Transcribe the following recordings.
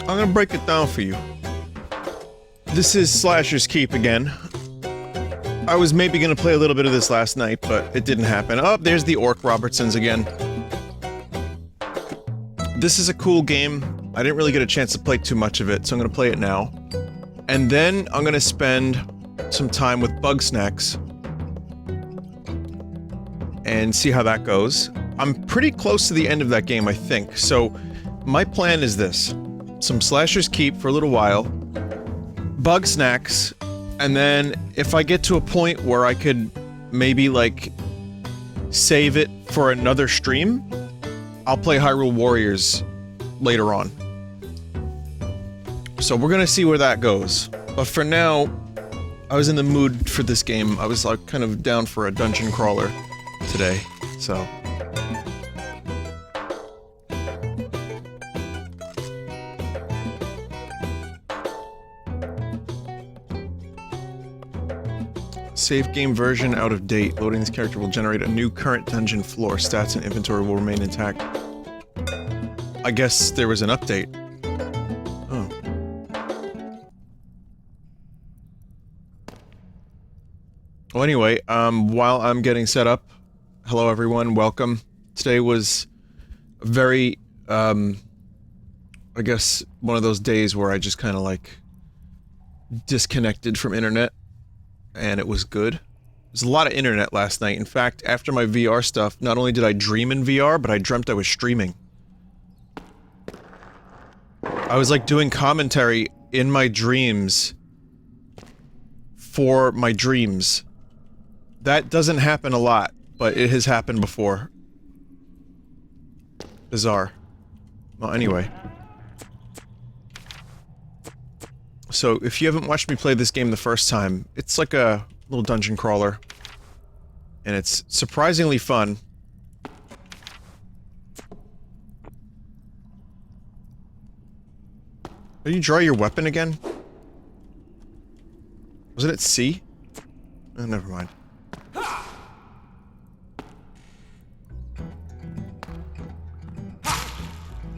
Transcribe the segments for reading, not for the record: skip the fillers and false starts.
I'm gonna break it down for you. This is Slasher's Keep again. I was maybe gonna play a little bit of this last night, but it didn't happen. Oh, there's the Orc Robertsons again. This is a cool game. I didn't really get a chance to play too much of it, so I'm gonna play it now. And then I'm gonna spend some time with Bug Snacks and see how that goes. I'm pretty close to the end of that game, I think. So, my plan is this. Some Slasher's Keep for a little while, Bug Snacks, and then if I get to a point where I could maybe, like, save it for another stream, I'll play Hyrule Warriors later on. So we're gonna see where that goes. But for now, I was in the mood for this game. I was, like, kind of down for a dungeon crawler today, so... Save game version out of date. Loading this character will generate a new current dungeon floor. Stats and inventory will remain intact. I guess there was an update. Oh. Well, anyway, while I'm getting set up, hello everyone, welcome. Today was a very, I guess, one of those days where I just kind of, like, disconnected from internet. And it was good. There's a lot of internet last night. In fact, after my VR stuff, not only did I dream in VR, but I dreamt I was streaming. I was, like, doing commentary in my dreams for my dreams. That doesn't happen a lot, but it has happened before. Bizarre. Well, anyway. So, if you haven't watched me play this game the first time, it's like a little dungeon crawler. And it's surprisingly fun. Did you draw your weapon again? Was it at C? Oh, never mind.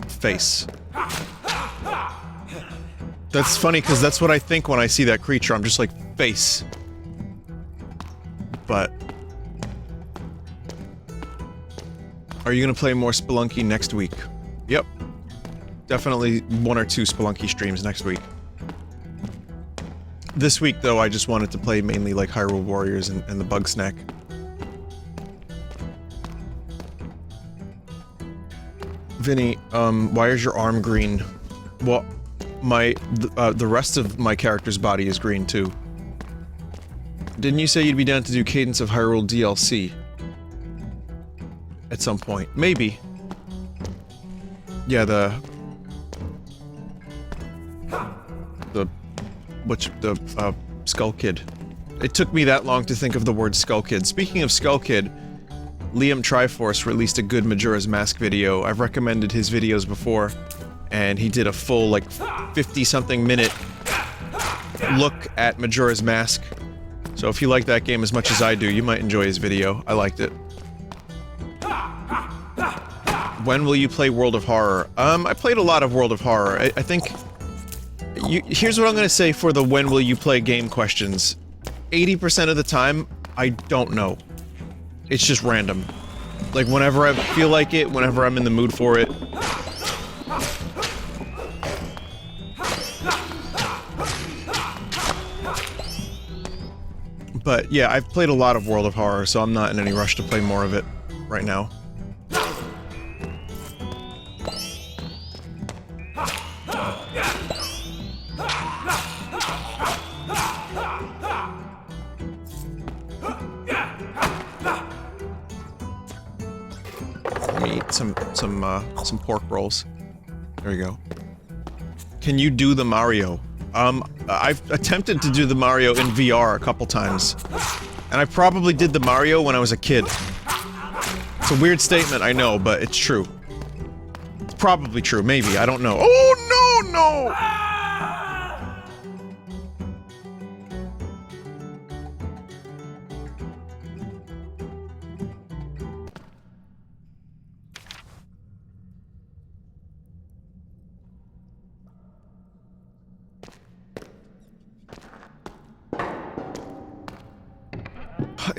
Face. That's funny, because that's what I think when I see that creature. I'm just like, face. But... Are you gonna play more Spelunky next week? Yep. Definitely 1 or 2 Spelunky streams next week. This week, though, I just wanted to play mainly, like, Hyrule Warriors and the Bug Snack. Vinny, why is your arm green? Well... the rest of my character's body is green, too. Didn't you say you'd be down to do Cadence of Hyrule DLC? At some point. Maybe. Yeah, the Skull Kid. It took me that long to think of the word Skull Kid. Speaking of Skull Kid, Liam Triforce released a good Majora's Mask video. I've recommended his videos before. And he did a full, like, 50-something minute look at Majora's Mask. So if you like that game as much as I do, you might enjoy his video. I liked it. When will you play World of Horror? I played a lot of World of Horror. I think... here's what I'm gonna say for the when will you play game questions. 80% of the time, I don't know. It's just random. Like, whenever I feel like it, whenever I'm in the mood for it. But, yeah, I've played a lot of World of Horror, so I'm not in any rush to play more of it right now. Let me eat some pork rolls. There you go. Can you do the Mario? I've attempted to do the Mario in VR a couple times. And I probably did the Mario when I was a kid. It's a weird statement, I know, but it's true. It's probably true, maybe, I don't know. Oh, no, no!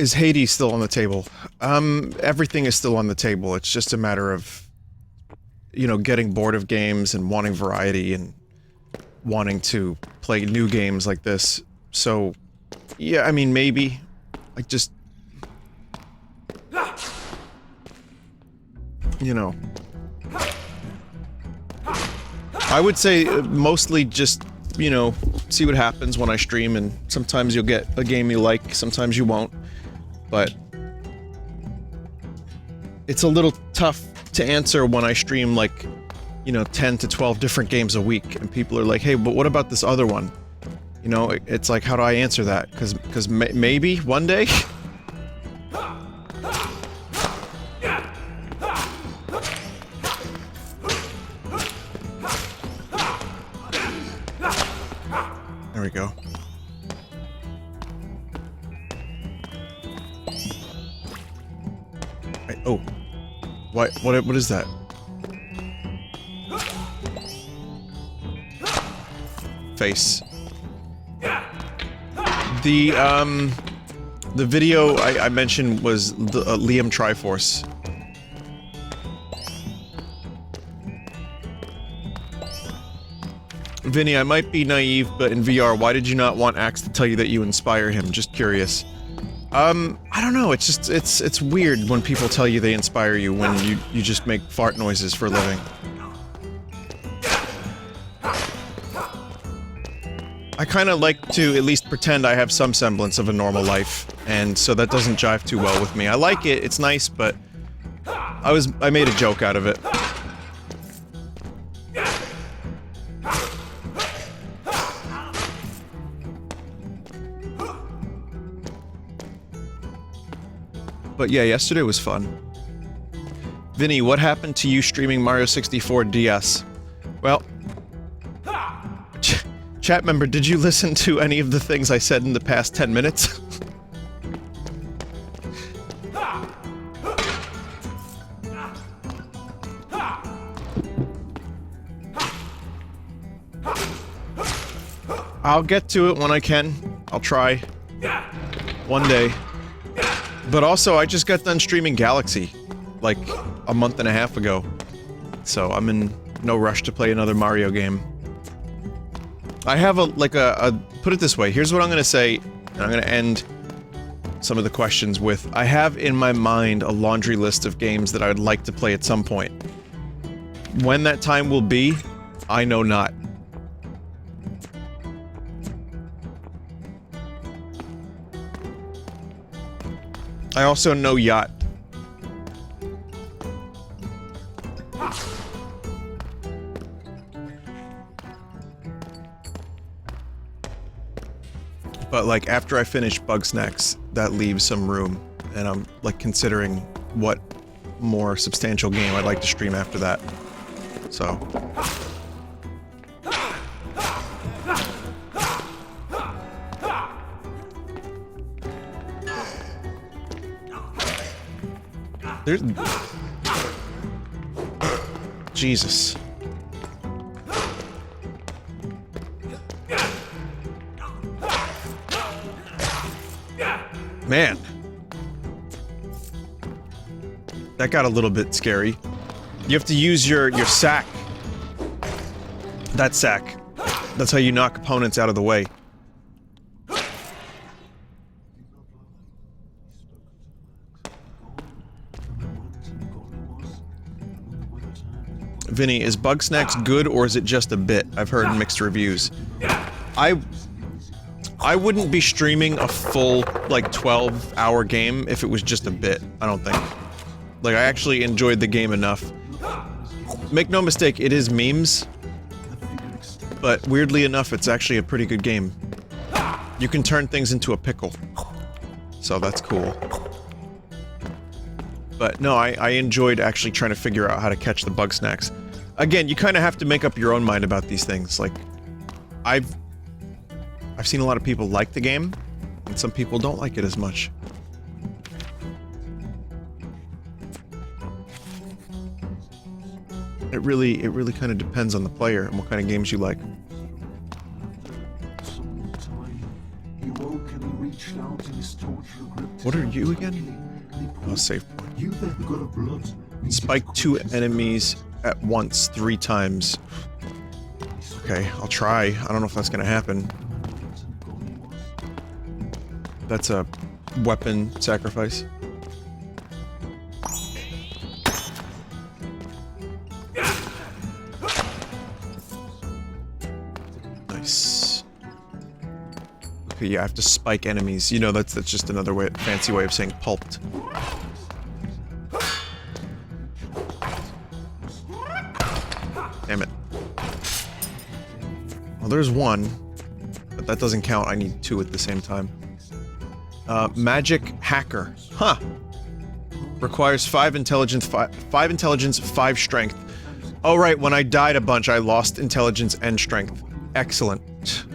Is Hades still on the table? Everything is still on the table. It's just a matter of, you know, getting bored of games and wanting variety and wanting to play new games like this. So, yeah, I mean, maybe. I just... You know... I would say mostly just, you know, see what happens when I stream, and sometimes you'll get a game you like, sometimes you won't. But... it's a little tough to answer when I stream, like, you know, 10 to 12 different games a week, and people are like, hey, but what about this other one? You know, it's like, how do I answer that? Because maybe one day? There we go. Oh. What is that? Face. The video I mentioned was the Liam Triforce. Vinny, I might be naive, but in VR, why did you not want Axe to tell you that you inspire him? Just curious. I don't know, it's just, it's weird when people tell you they inspire you when you just make fart noises for a living. I kinda like to at least pretend I have some semblance of a normal life, and so that doesn't jive too well with me. I like it, it's nice, but I made a joke out of it. But yeah, yesterday was fun. Vinny, what happened to you streaming Mario 64 DS? Well... Chat member, did you listen to any of the things I said in the past 10 minutes? I'll get to it when I can. I'll try. One day. But also, I just got done streaming Galaxy, like, a month and a half ago. So, I'm in no rush to play another Mario game. I have put it this way, here's what I'm gonna say, and I'm gonna end some of the questions with, I have in my mind a laundry list of games that I would like to play at some point. When that time will be, I know not. I also know Yacht. But, like, after I finish Bugsnax, that leaves some room, and I'm, like, considering what more substantial game I'd like to stream after that. So... There's... Jesus. Man. That got a little bit scary. You have to use your sack. That sack. That's how you knock opponents out of the way. Vinny, is Bugsnax good or is it just a bit? I've heard mixed reviews. I wouldn't be streaming a full, like, 12-hour game if it was just a bit, I don't think. Like, I actually enjoyed the game enough. Make no mistake, it is memes. But weirdly enough, it's actually a pretty good game. You can turn things into a pickle. So that's cool. But no, I enjoyed actually trying to figure out how to catch the Bugsnax. Again, you kind of have to make up your own mind about these things. Like, I've seen a lot of people like the game, and some people don't like it as much. It really kind of depends on the player and what kind of games you like. What are you again? Oh, save point. Spike 2 enemies at once 3 times. Okay, I'll try. I don't know if that's gonna happen. That's a weapon sacrifice. Nice. Okay, yeah, I have to spike enemies. You know, that's just another fancy way of saying pulped. Damn it. Well, there's one, but that doesn't count. I need 2 at the same time. Magic Hacker. Huh. Requires 5 intelligence, 5 strength. Oh right, when I died a bunch, I lost intelligence and strength. Excellent.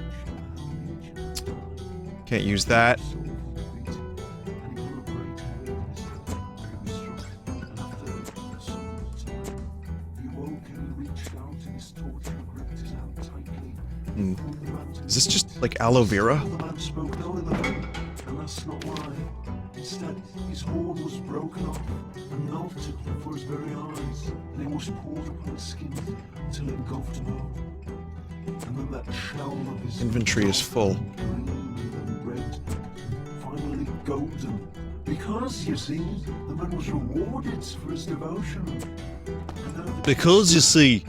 Can't use that. Is this just like aloe vera? Instead, his horn was broken off and melted before his very eyes, and it was poured upon his skin until it engulfed him all. And then that shell of his inventory is full. Green and then red, finally golden. Because, you see, the man was rewarded for his devotion. Because, you see,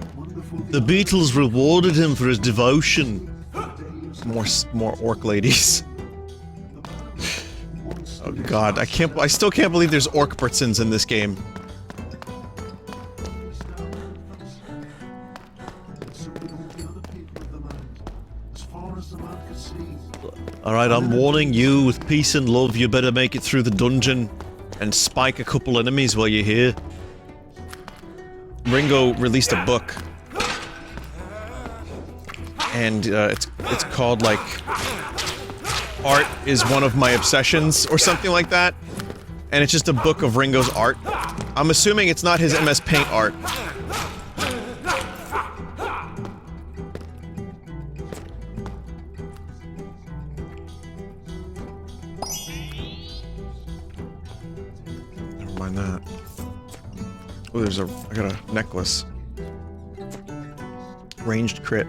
the Beatles rewarded him for his devotion. More orc ladies. Oh god, I still can't believe there's orc persons in this game. Alright, I'm warning you, with peace and love, you better make it through the dungeon and spike a couple enemies while you're here. Ringo released a book. And it's called like Art is One of My Obsessions or something like that. And it's just a book of Ringo's art. I'm assuming it's not his MS Paint art. Never mind that. Oh, I got a necklace. Ranged crit.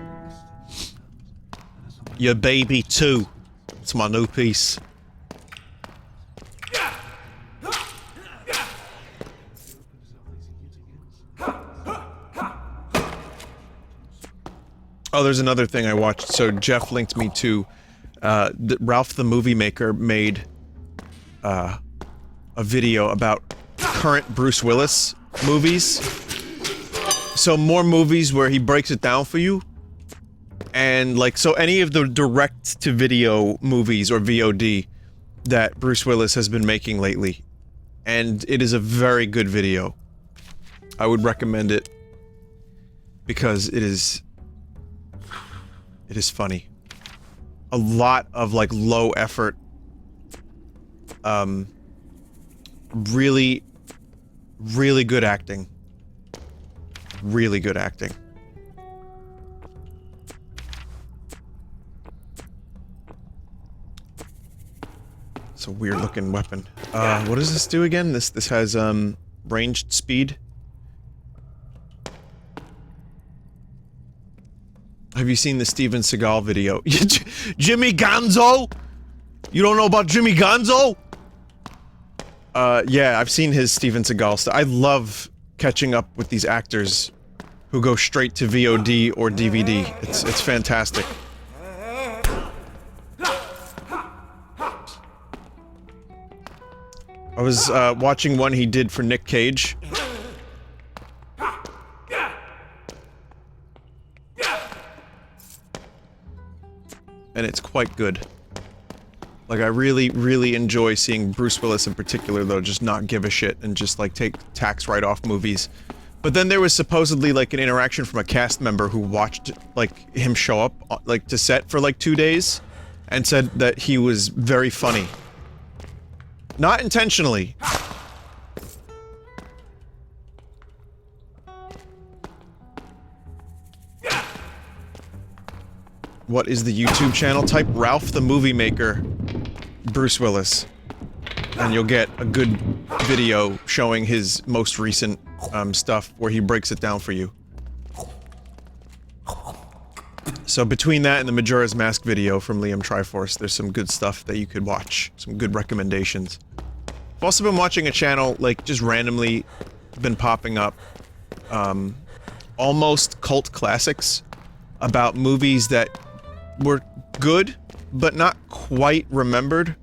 Your baby too. It's my new piece. Oh, there's another thing I watched. So Jeff linked me to Ralph the Movie Maker made a video about current Bruce Willis movies. So more movies where he breaks it down for you. And like, so any of the direct-to-video movies or VOD that Bruce Willis has been making lately. And it is a very good video. I would recommend it because it is funny. A lot of like low effort, really good acting. Really good acting. It's a weird looking weapon. What does this do again? This has, ranged speed. Have you seen the Steven Seagal video? Jimmy Gonzo? You don't know about Jimmy Gonzo? Yeah, I've seen his Steven Seagal stuff. I love catching up with these actors who go straight to VOD or DVD. It's fantastic. I was watching one he did for Nick Cage. And it's quite good. Like, I really enjoy seeing Bruce Willis in particular, though, just not give a shit and just, like, take tax write-off movies. But then there was supposedly, like, an interaction from a cast member who watched, like, him show up, like, to set for, like, 2 days, and said that he was very funny. Not intentionally. What is the YouTube channel? Type Ralph the Movie Maker. Bruce Willis, and you'll get a good video showing his most recent stuff where he breaks it down for you. So between that and the Majora's Mask video from Liam Triforce, there's some good stuff that you could watch. Some good recommendations. I've also been watching a channel, like, just randomly been popping up, almost cult classics about movies that were good, but not quite remembered.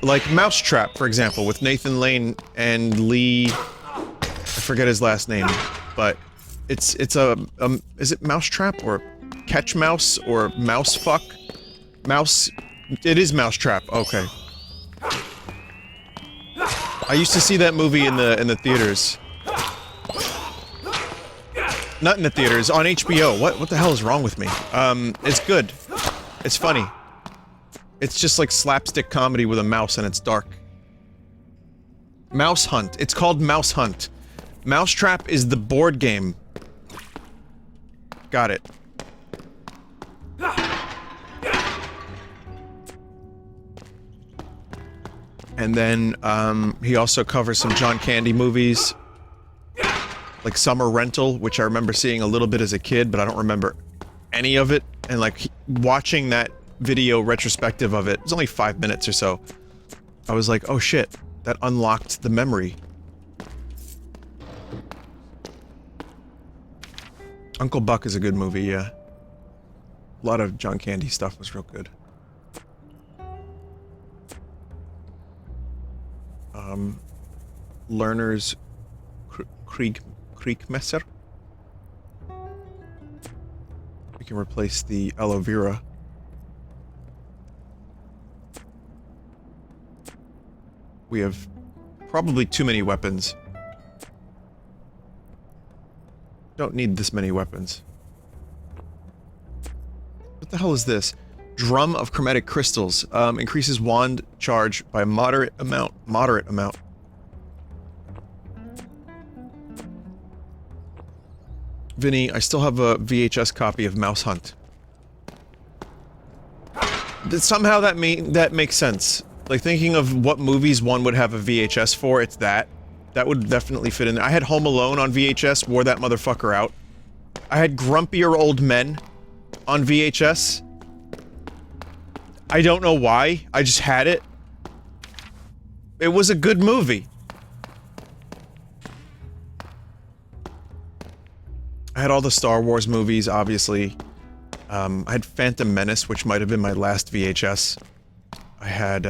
Like Mousetrap, for example, with Nathan Lane and Lee... I forget his last name, but it's a is it Mousetrap or Catch Mouse or Mouse Fuck? Mouse... It is Mousetrap, okay. I used to see that movie in the theaters. Not in the theaters, on HBO. What the hell is wrong with me? It's good. It's funny. It's just like slapstick comedy with a mouse and it's dark. Mouse Hunt. It's called Mouse Hunt. Mousetrap is the board game. Got it. And then, he also covers some John Candy movies. Like Summer Rental, which I remember seeing a little bit as a kid, but I don't remember any of it. And like, watching that video retrospective of it, it was only 5 minutes or so. I was like, oh shit, that unlocked the memory. Uncle Buck is a good movie, yeah. A lot of John Candy stuff was real good. Lerner's Kriegmesser. We can replace the aloe vera. We have probably too many weapons. Don't need this many weapons. What the hell is this? Drum of chromatic crystals. Increases wand charge by a moderate amount. Moderate amount. Vinny, I still have a VHS copy of Mouse Hunt. Somehow that makes sense. Like, thinking of what movies one would have a VHS for, it's that. That would definitely fit in there. I had Home Alone on VHS, wore that motherfucker out. I had Grumpier Old Men on VHS. I don't know why, I just had it. It was a good movie. I had all the Star Wars movies, obviously. I had Phantom Menace, which might have been my last VHS. I had,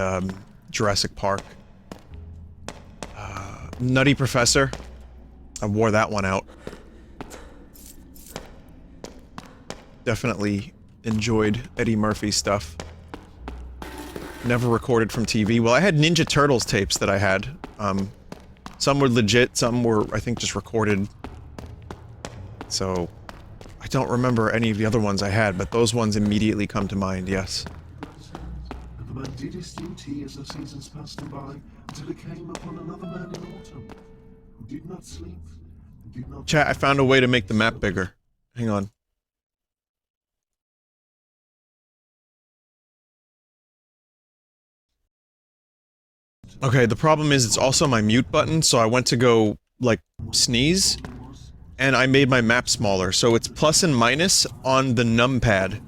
Jurassic Park. Nutty Professor. I wore that one out. Definitely enjoyed Eddie Murphy's stuff. Never recorded from TV. Well, I had Ninja Turtles tapes that I had. Some were legit, some were, I think, just recorded. So, I don't remember any of the other ones I had, but those ones immediately come to mind, yes. And the man did his duty as the seasons passed him by, until he came upon another man in autumn, who did not sleep, and did not... Chat, I found a way to make the map bigger. Hang on. Okay, the problem is it's also my mute button, so I went to go, like, sneeze, and I made my map smaller, so it's plus and minus on the numpad.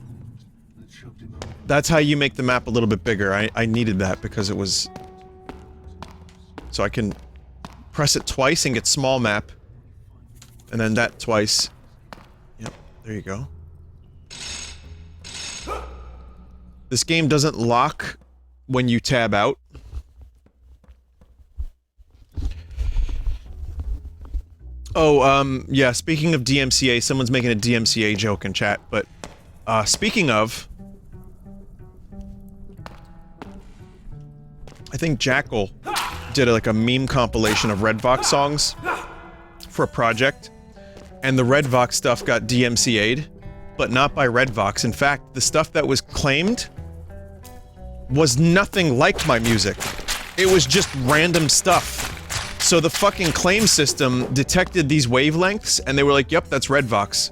That's how you make the map a little bit bigger. I needed that because it was... So I can press it twice and get small map, and then that twice. Yep, there you go. This game doesn't lock when you tab out. Oh, yeah, speaking of DMCA, someone's making a DMCA joke in chat, but, speaking of... I think Jackal did, like, a meme compilation of Red Vox songs for a project, and the Red Vox stuff got DMCA'd, but not by Red Vox. In fact, the stuff that was claimed was nothing like my music. It was just random stuff. So the fucking claim system detected these wavelengths, and they were like, yep, that's Red Vox.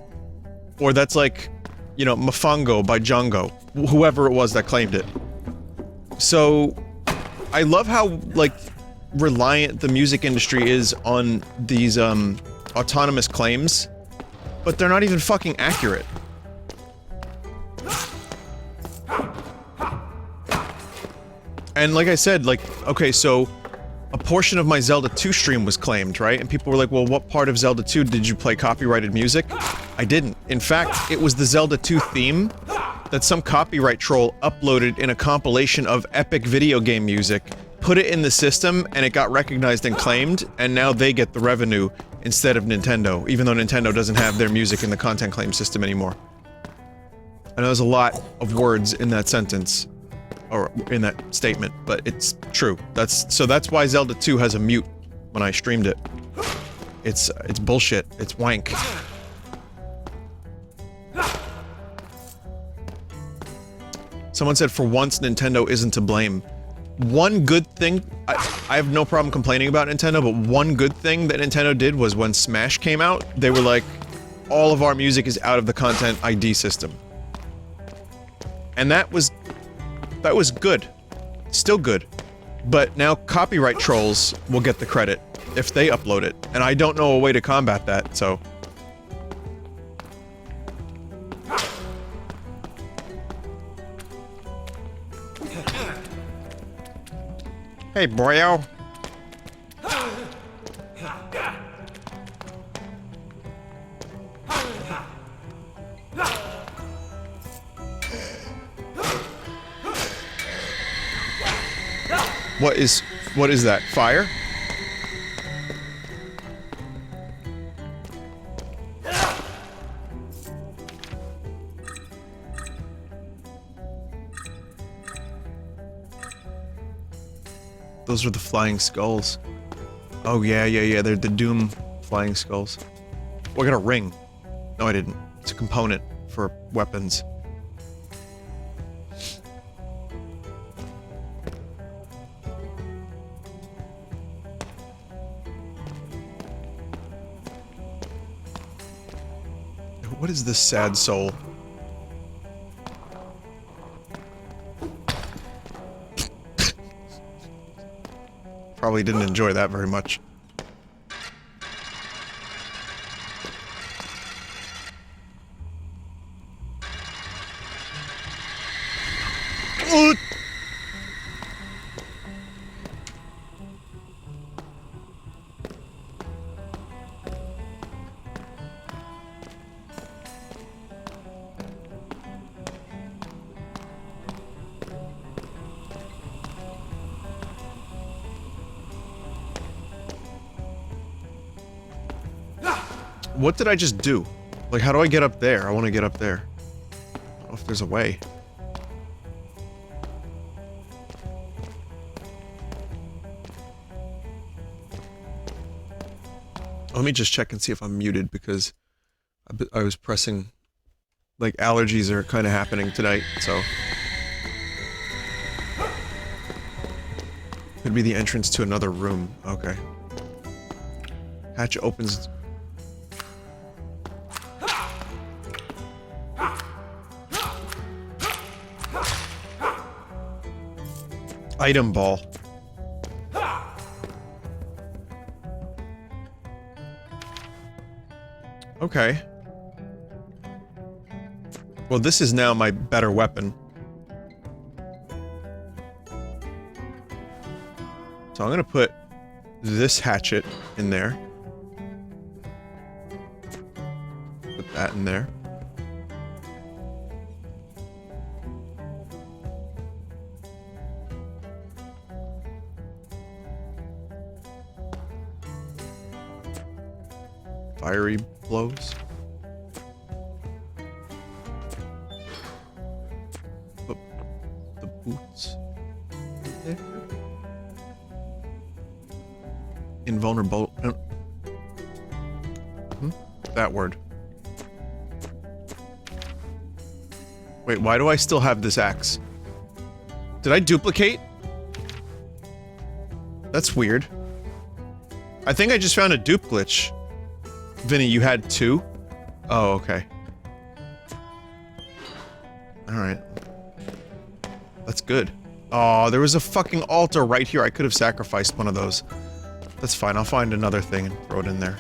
Or that's like, you know, Mofongo by Django. Whoever it was that claimed it. So, I love how, like, reliant the music industry is on these, autonomous claims, but they're not even fucking accurate. And like I said, like, okay, so a portion of my Zelda 2 stream was claimed, right? And people were like, well, what part of Zelda 2 did you play copyrighted music? I didn't. In fact, it was the Zelda 2 theme that some copyright troll uploaded in a compilation of epic video game music, put it in the system, and it got recognized and claimed, and now they get the revenue instead of Nintendo, even though Nintendo doesn't have their music in the content claim system anymore. I know there's a lot of words in that sentence, or in that statement, but it's true. So that's why Zelda 2 has a mute when I streamed it. It's bullshit. It's wank. Someone said for once Nintendo isn't to blame. One good thing, I have no problem complaining about Nintendo, but one good thing that Nintendo did was when Smash came out, they were like, all of our music is out of the content ID system. And that was good. Still good. But now copyright trolls will get the credit if they upload it, and I don't know a way to combat that, so... Hey, boyo. What is that? Fire? Those are the flying skulls. Oh yeah, they're the Doom flying skulls. Oh, I got a ring. No, I didn't. It's a component for weapons. What is this sad soul? Probably didn't enjoy that very much. What did I just do? Like, how do I get up there? I want to get up there. I don't know if there's a way. Let me just check and see if I'm muted, because I was pressing... Like, allergies are kind of happening tonight, so... Could be the entrance to another room. Okay. Hatch opens... Item ball. Okay. Well, this is now my better weapon. So I'm gonna put this hatchet in there. Put that in there. Fiery blows. Put the boots there. Invulnerable. That word. Wait, why do I still have this axe? Did I duplicate? That's weird. I think I just found a dupe glitch. Vinny, you had two? Oh, okay. Alright. That's good. Oh, there was a fucking altar right here. I could have sacrificed one of those. That's fine. I'll find another thing and throw it in there.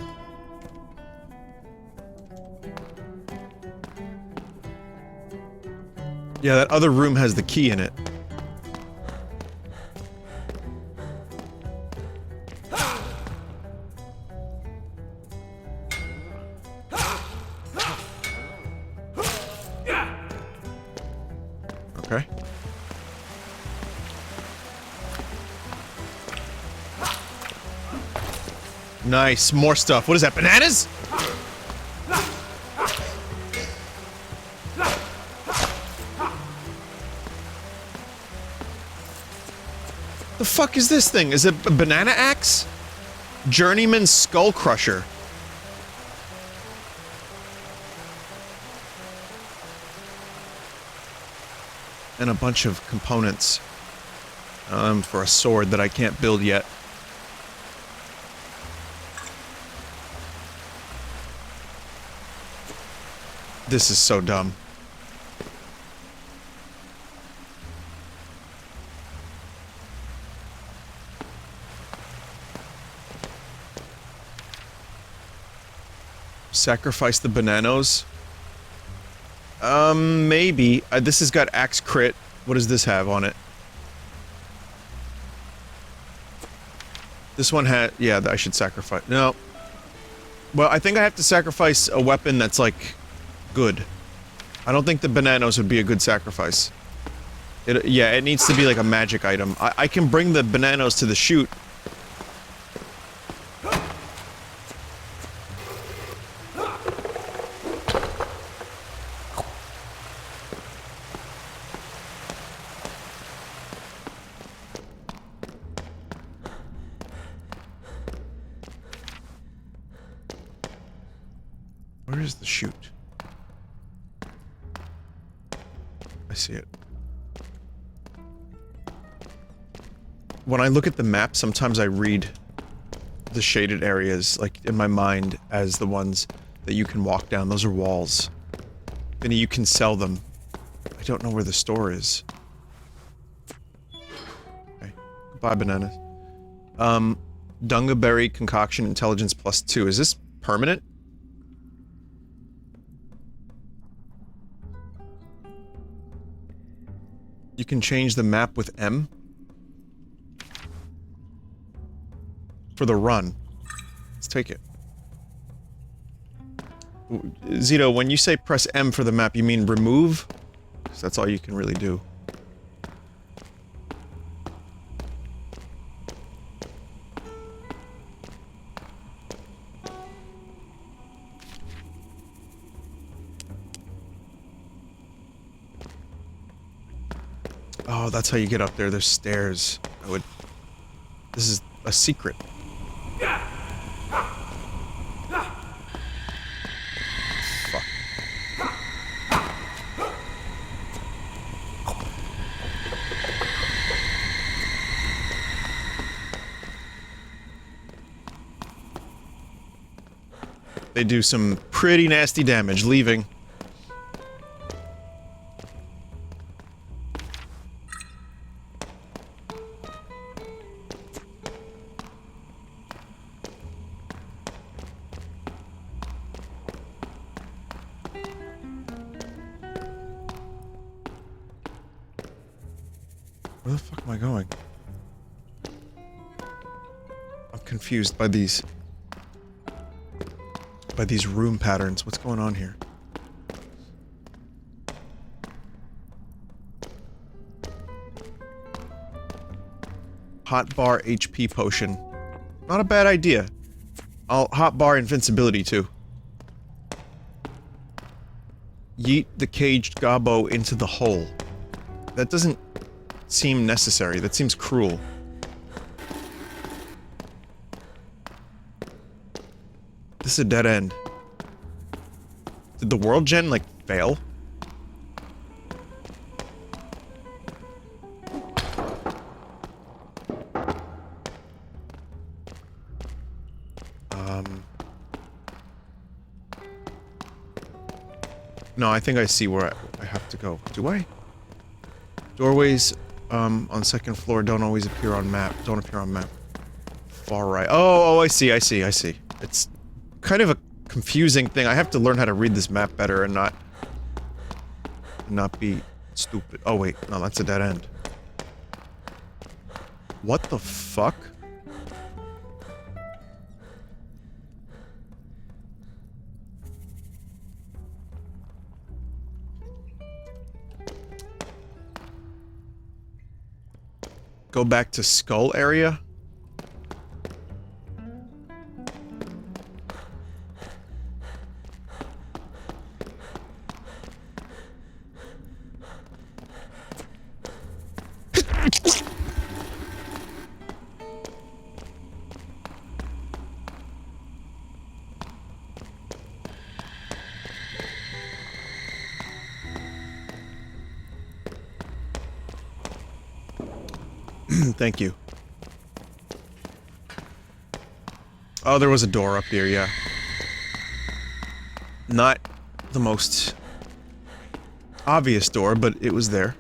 Yeah, that other room has the key in it. Okay. Nice, more stuff. What is that, bananas? The fuck is this thing? Is it a banana axe? Journeyman Skull Crusher. And a bunch of components. For a sword that I can't build yet. This is so dumb. Sacrifice the bananos? Maybe. This has got axe crit. What does this have on it? This one had... yeah, I should sacrifice... no. Well, I think I have to sacrifice a weapon that's, like, good. I don't think the bananos would be a good sacrifice. Yeah, it needs to be, like, a magic item. I can bring the bananos to the chute. Where is the chute? I see it. When I look at the map, sometimes I read the shaded areas, like, in my mind as the ones that you can walk down. Those are walls. Vinny, you can sell them. I don't know where the store is. Okay. Goodbye, bananas. Dungaberry concoction intelligence +2. Is this permanent? You can change the map with M? For the run. Let's take it. Zito, when you say press M for the map, you mean remove? 'Cause that's all you can really do. Oh, that's how you get up there. There's stairs. This is a secret. Fuck. They do some pretty nasty damage, leaving. Where the fuck am I going? I'm confused by these room patterns. What's going on here? Hotbar HP potion. Not a bad idea. I'll hotbar invincibility too. Yeet the caged gobbo into the hole. That doesn't seem necessary. That seems cruel. This is a dead end. Did the world gen, like, fail? No, I think I see where I have to go. Do I? Doorways On second floor, don't always appear on map. Don't appear on map. Far right. Oh, I see. It's kind of a confusing thing. I have to learn how to read this map better and not be stupid. Oh wait, no, that's a dead end. What the fuck? Go back to skull area? Thank you. Oh, there was a door up here, yeah. Not the most obvious door, but it was there.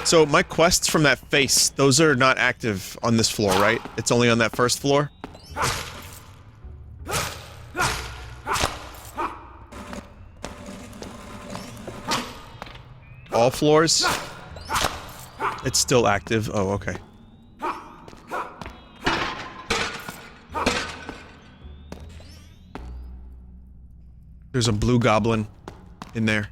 So, my quests from that face, those are not active on this floor, right? It's only on that first floor? All floors? It's still active. Oh, okay. There's a blue goblin in there.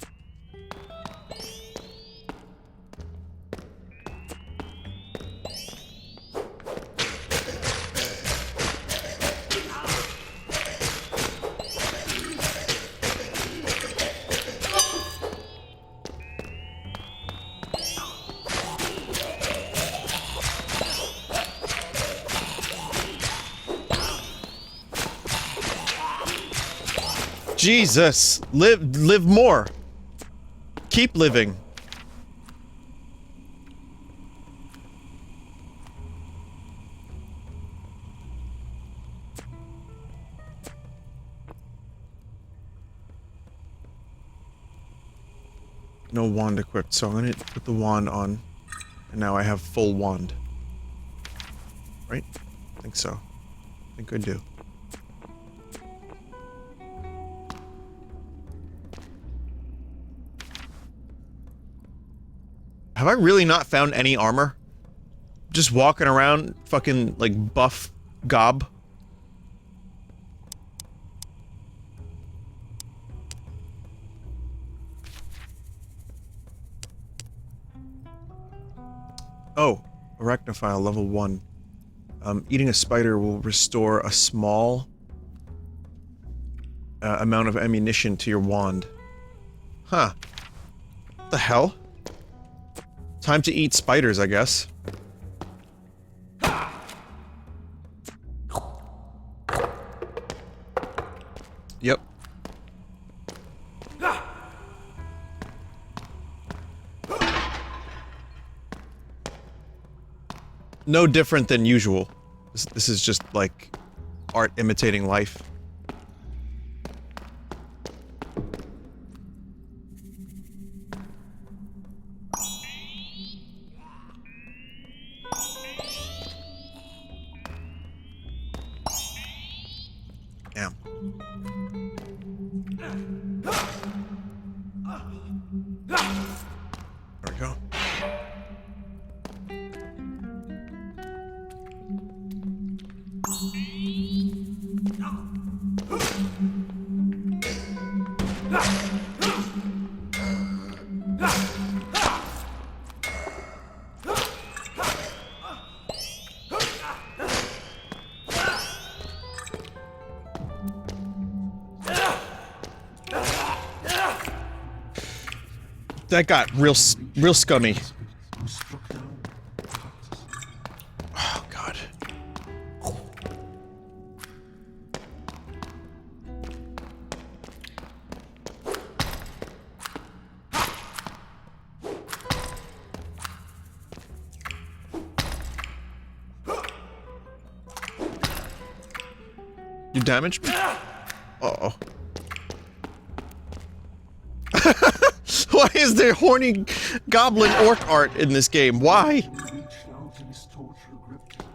Jesus! Live more! Keep living. No wand equipped, so I'm gonna put the wand on. And now I have full wand. Right? I think so. I think I do. Have I really not found any armor? Just walking around fucking, like, buff gob? Oh, arachnophile level 1. Eating a spider will restore a small amount of ammunition to your wand. Huh. What the hell? Time to eat spiders, I guess. Yep. No different than usual. This is just, like, art imitating life. Damn. There we go. That got real scummy. Oh, God. You damaged me? Uh-oh. Why is there horny goblin orc art in this game? Why? He reached out and his torture gripped him.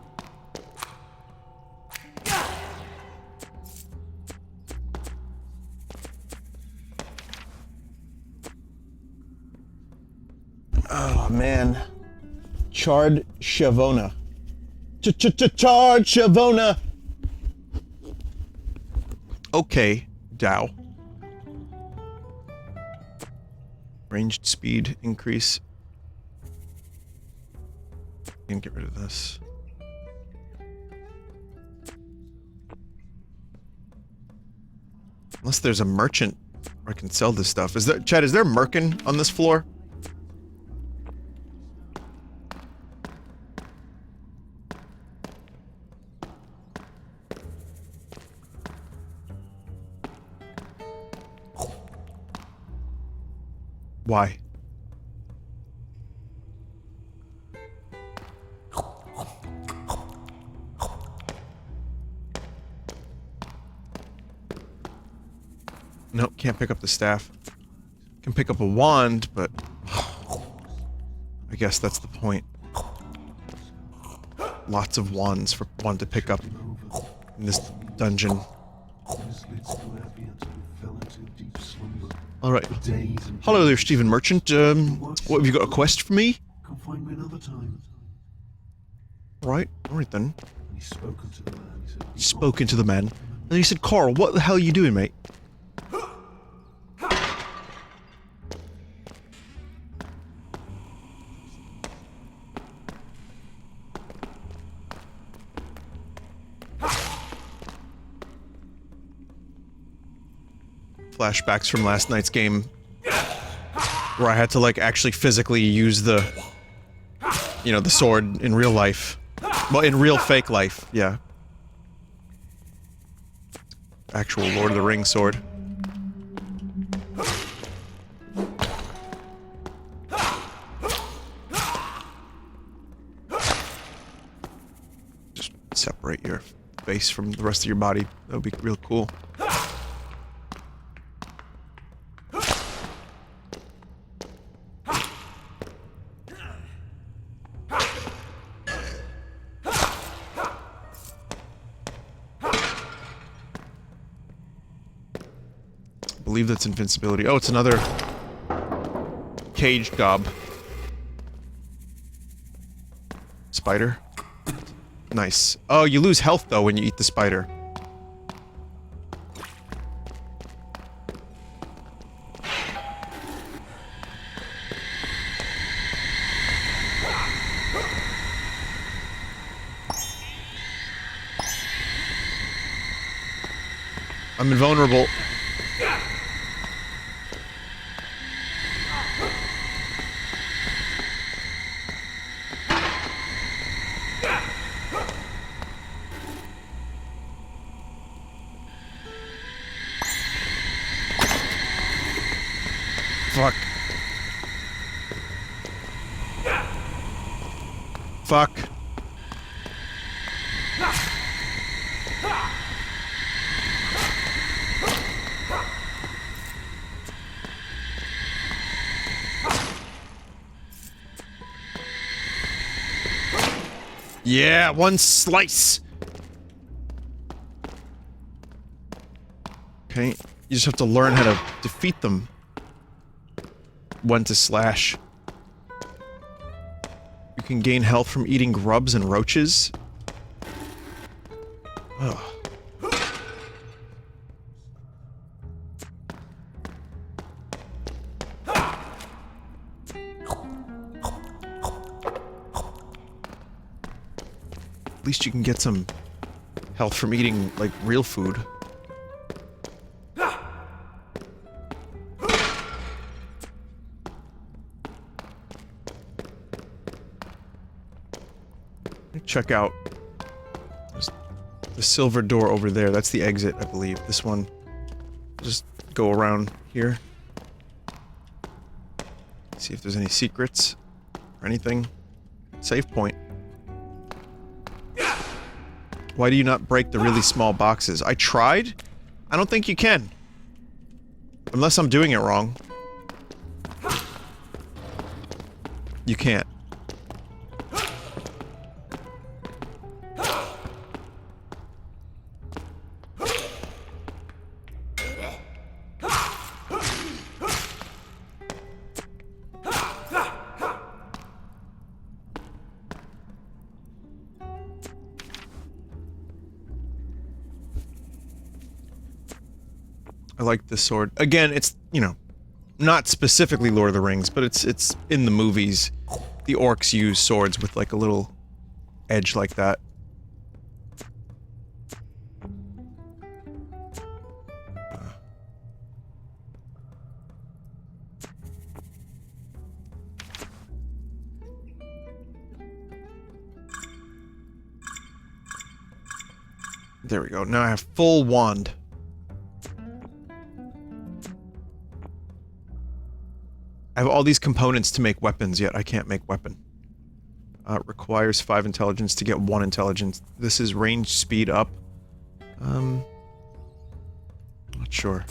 Oh, man. Charred Shavona. Charred Shavona! Okay, Dow. Ranged speed increase. Can get rid of this. Unless there's a merchant where I can sell this stuff. Is there, Chad, is there a merkin on this floor? Why? Nope, can't pick up the staff. Can pick up a wand, but I guess that's the point. Lots of wands for one to pick up in this dungeon. His lids grew heavy until he fell into a deep slumber. Alright. For days and Hello there, Stephen Merchant. What, have you got a quest for me? come find me another time. Right, alright then. And he spoke to the man. He said, Spoken to the man. And he said, Carl, what the hell are you doing, mate? Flashbacks from last night's game where I had to, like, actually physically use the, you know, the sword in real life. Well, in real fake life, yeah. Actual Lord of the Rings sword. Just separate your face from the rest of your body. That would be real cool. I believe that's invincibility. Oh, it's another caged gob. Spider. Nice. Oh, you lose health though when you eat the spider. I'm invulnerable. Fuck. Fuck. Yeah, one slice. Okay, you just have to learn how to defeat them. When to slash. You can gain health from eating grubs and roaches. Ugh. At least you can get some health from eating, like, real food. Check out the silver door over there. That's the exit, I believe. This one. Just go around here. See if there's any secrets or anything. Save point. Why do you not break the really small boxes? I tried? I don't think you can. Unless I'm doing it wrong. You can't. I like this sword. Again, it's, you know, not specifically Lord of the Rings, but it's in the movies. The orcs use swords with like a little edge like that. There we go. Now I have full wand. I have all these components to make weapons, yet I can't make weapon. Requires 5 intelligence to get 1 intelligence. This is range speed up. Not sure.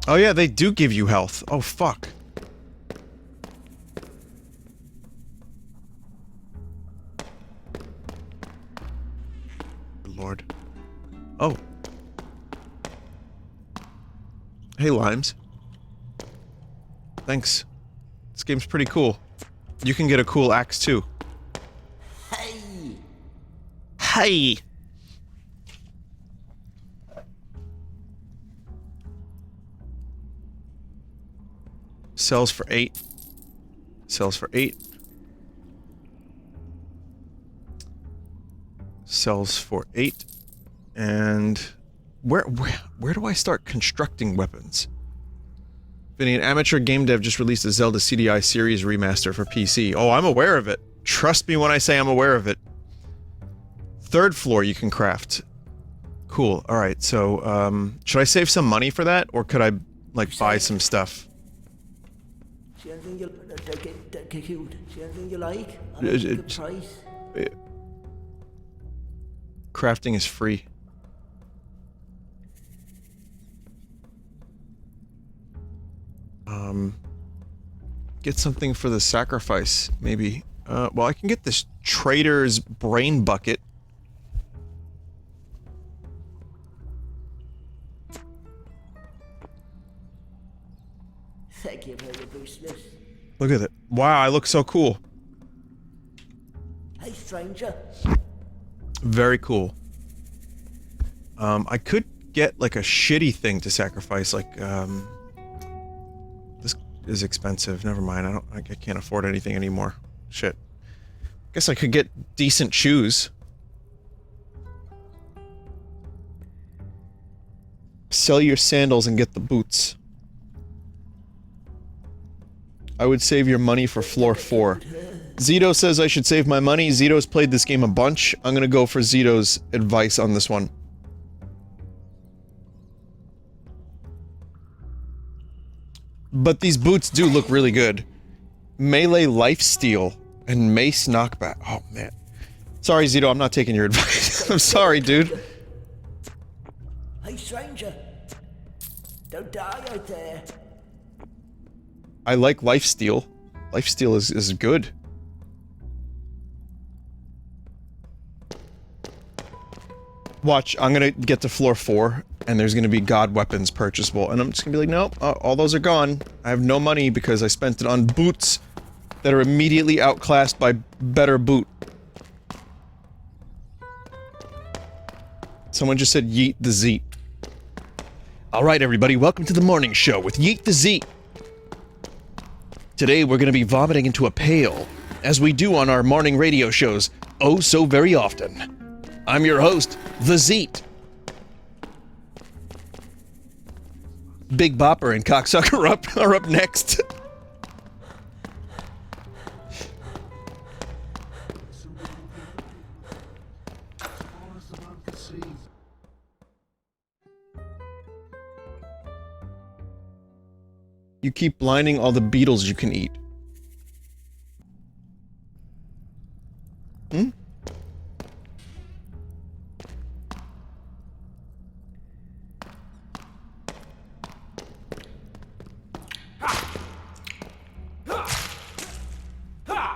Oh yeah, they do give you health. Oh fuck. Lord. Oh. Hey, Limes. Thanks. This game's pretty cool. You can get a cool axe, too. Hey! Hey! Sells for 8. Sells for 8. Sells for 8. And where do I start constructing weapons? Vinny, an amateur game dev just released a Zelda CDI series remaster for PC. Oh, I'm aware of it. Trust me when I say I'm aware of it. 3rd floor you can craft. Cool. Alright, so, should I save some money for that? Or could I, like, buy some stuff? See anything you like? Good price. Crafting is free. Get something for the sacrifice, maybe. Well, I can get this trader's brain bucket. Thank you for your business. Look at it. Wow, I look so cool. Hey, stranger. Very cool. I could get, like, a shitty thing to sacrifice, like, this is expensive. Never mind, I can't afford anything anymore. Shit. Guess I could get decent shoes. Sell your sandals and get the boots. I would save your money for floor 4. Zito says I should save my money. Zito's played this game a bunch. I'm gonna go for Zito's advice on this one. But these boots do look really good. Melee lifesteal and mace knockback. Oh man. Sorry Zito, I'm not taking your advice. I'm sorry, dude. Hey, stranger. Don't die out there. I like lifesteal. Lifesteal is good. Watch, I'm gonna get to floor 4, and there's gonna be god weapons purchasable, and I'm just gonna be like, nope, all those are gone. I have no money because I spent it on boots that are immediately outclassed by better boot. Someone just said yeet the zeet. Alright everybody, welcome to the morning show with Yeet the Zeet. Today we're gonna be vomiting into a pail, as we do on our morning radio shows, oh so very often. I'm your host, The Zeet. Big Bopper and Cocksucker are up next. You keep blinding all the beetles you can eat. Hmm?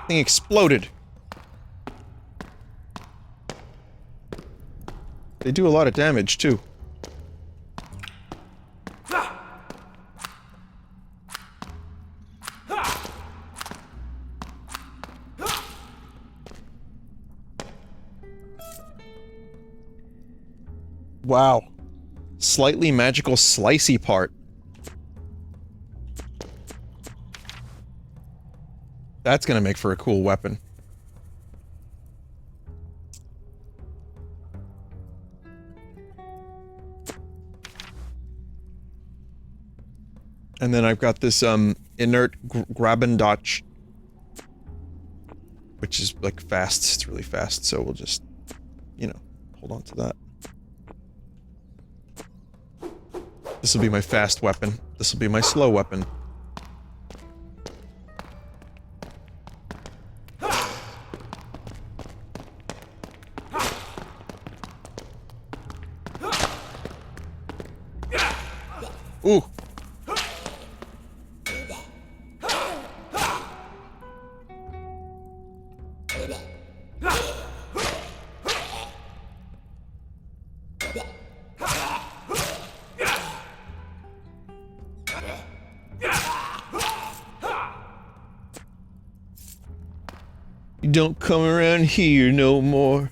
Thing exploded. They do a lot of damage, too. Wow. Slightly magical slicey part. That's gonna make for a cool weapon. And then I've got this, inert Grabendotch. Which is, like, fast. It's really fast, so we'll just, you know, hold on to that. This will be my fast weapon. This will be my slow weapon. Ooh! You don't come around here no more.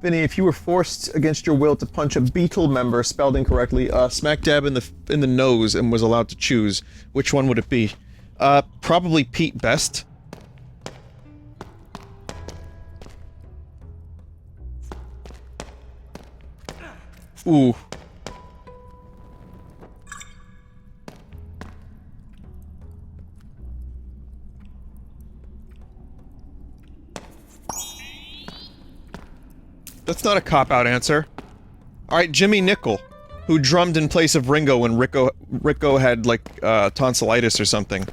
Vinny, if you were forced against your will to punch a Beetle member spelled incorrectly, smack dab in the nose and was allowed to choose, which one would it be? Probably Pete Best. Ooh. That's not a cop-out answer. Alright, Jimmy Nickel, who drummed in place of Ringo when Rico had, like, tonsillitis or something.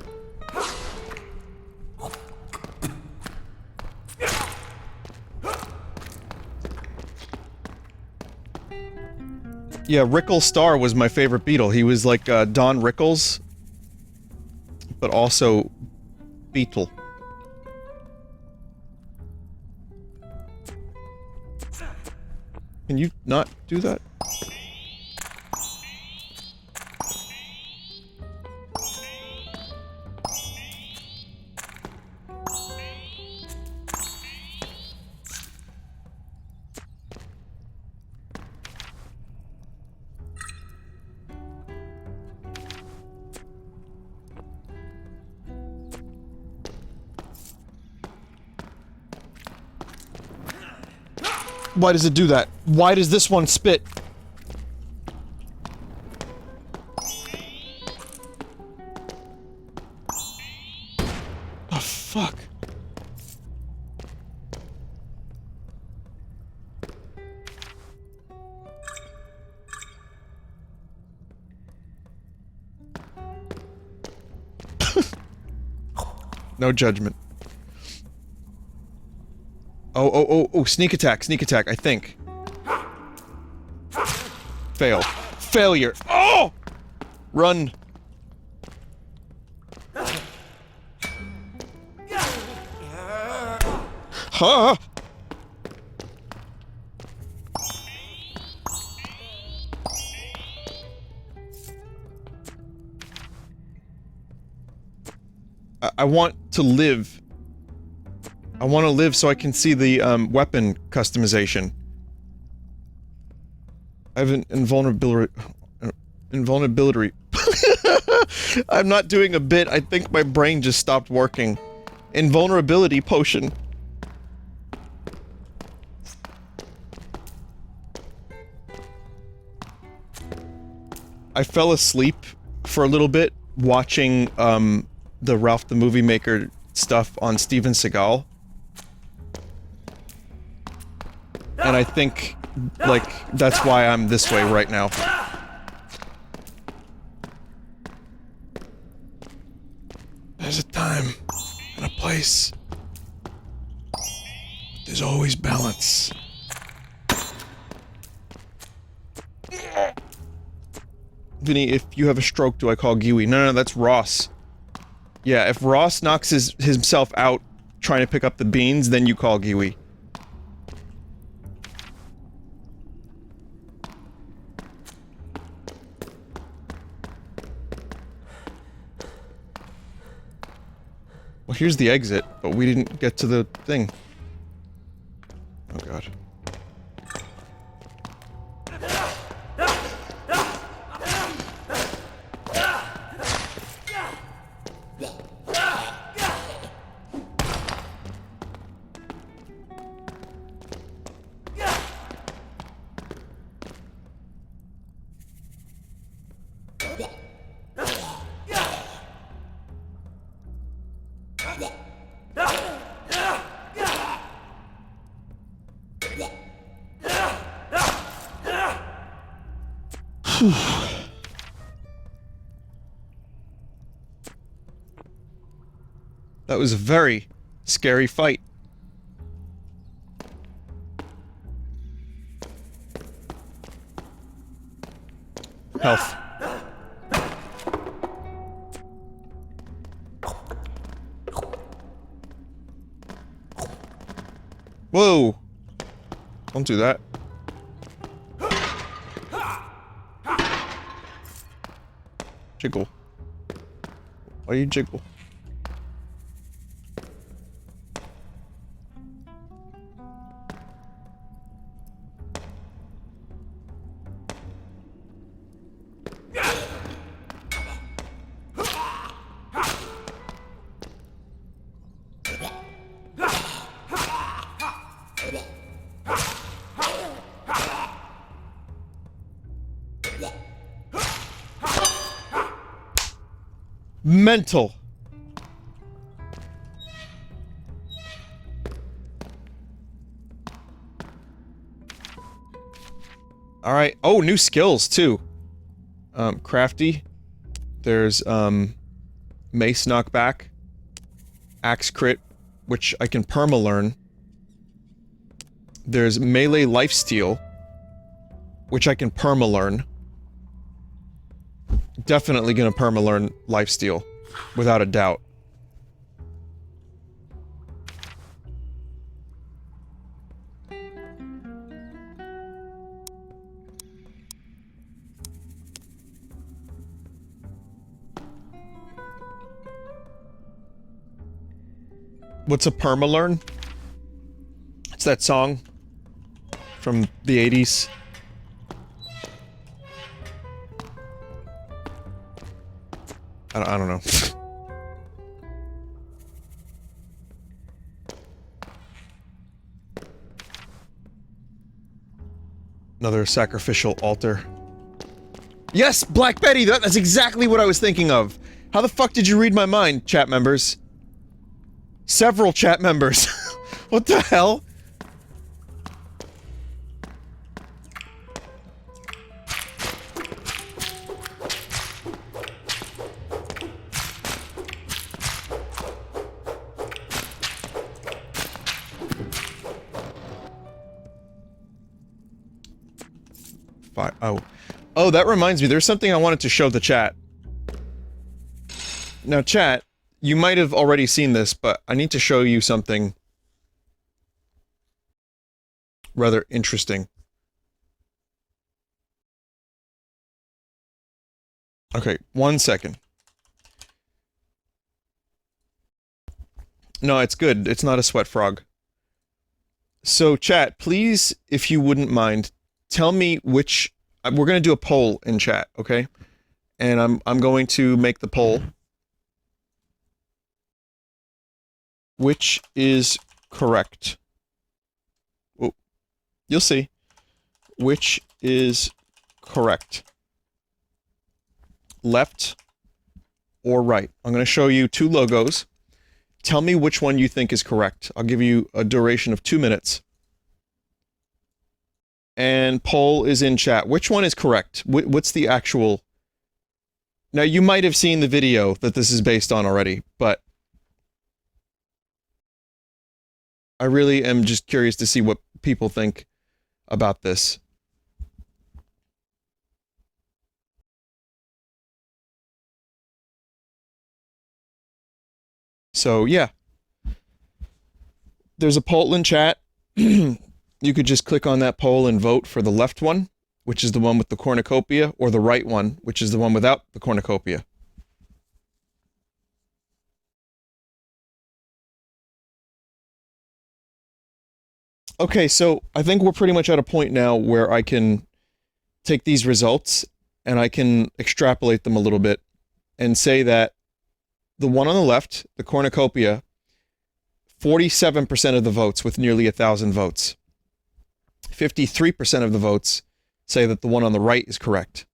Yeah, Rickles Starr was my favorite Beatle. He was like, Don Rickles, but also Beetle. Can you not do that? Why does it do that? Why does this one spit? Oh, fuck. No judgment. Oh, sneak attack, I think. Fail. Failure. Oh! Run. Huh? I want to live. I want to live so I can see the, weapon customization. I have an invulnerability... invulnerability... I'm not doing a bit, I think my brain just stopped working. Invulnerability potion. I fell asleep for a little bit watching, the Ralph the Movie Maker stuff on Steven Seagal. And I think, like, that's why I'm this way right now. There's a time. place. There's always balance. Vinny, if you have a stroke, do I call Giwi? No, that's Ross. Yeah, if Ross knocks himself out trying to pick up the beans, then you call Giwi. Well, here's the exit, but we didn't get to the thing. Oh god. That was a very scary fight. Health. Whoa! Don't do that. Jiggle. Why do you jiggle? Mental. Alright. Oh, new skills, too. Crafty. There's, Mace knockback. Axe crit, which I can perma-learn. There's melee lifesteal, which I can perma-learn. Definitely gonna perma-learn lifesteal, without a doubt. What's a perma-learn? It's that song from the 80s. I don't know. Another sacrificial altar. Yes! Black Betty! That's exactly what I was thinking of! How the fuck did you read my mind, chat members? Several chat members. What the hell? Oh, that reminds me, there's something I wanted to show the chat. Now, chat, you might have already seen this, but I need to show you something rather interesting. Okay, 1 second. No, it's good. It's not a sweat frog. So, chat, please, if you wouldn't mind, tell me which... We're gonna do a poll in chat, okay? And I'm going to make the poll. Which is correct? Oh, you'll see. Which is correct? Left or right? I'm gonna show you two logos. Tell me which one you think is correct. I'll give you a duration of 2 minutes. And poll is in chat. Which one is correct? What's the actual... Now, you might have seen the video that this is based on already, but... I really am just curious to see what people think about this. So, yeah. There's a poll in chat. You could just click on that poll and vote for the left one, which is the one with the cornucopia, or the right one, which is the one without the cornucopia. Okay, so I think we're pretty much at a point now where I can take these results and I can extrapolate them a little bit and say that the one on the left, the cornucopia, 47% of the votes with nearly 1,000 votes. 53% of the votes say that the one on the right is correct.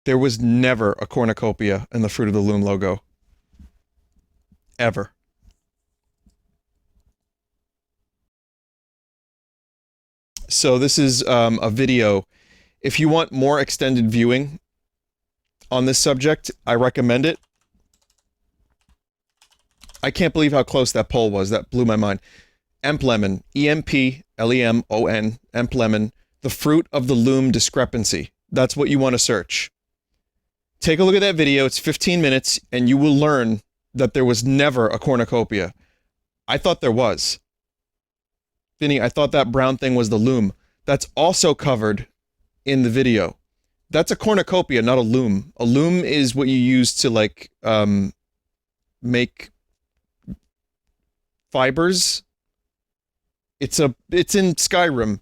There was never a cornucopia in the Fruit of the Loom logo. Ever. So this is a video. If you want more extended viewing on this subject, I recommend it. I can't believe how close that poll was. That blew my mind. Emplemon, E-M-P-L-E-M-O-N, Emplemon, the Fruit of the Loom discrepancy. That's what you want to search. Take a look at that video. It's 15 minutes, and you will learn that there was never a cornucopia. I thought there was. Vinny, I thought that brown thing was the loom. That's also covered in the video. That's a cornucopia, not a loom. A loom is what you use to, like, make fibers. It's in Skyrim.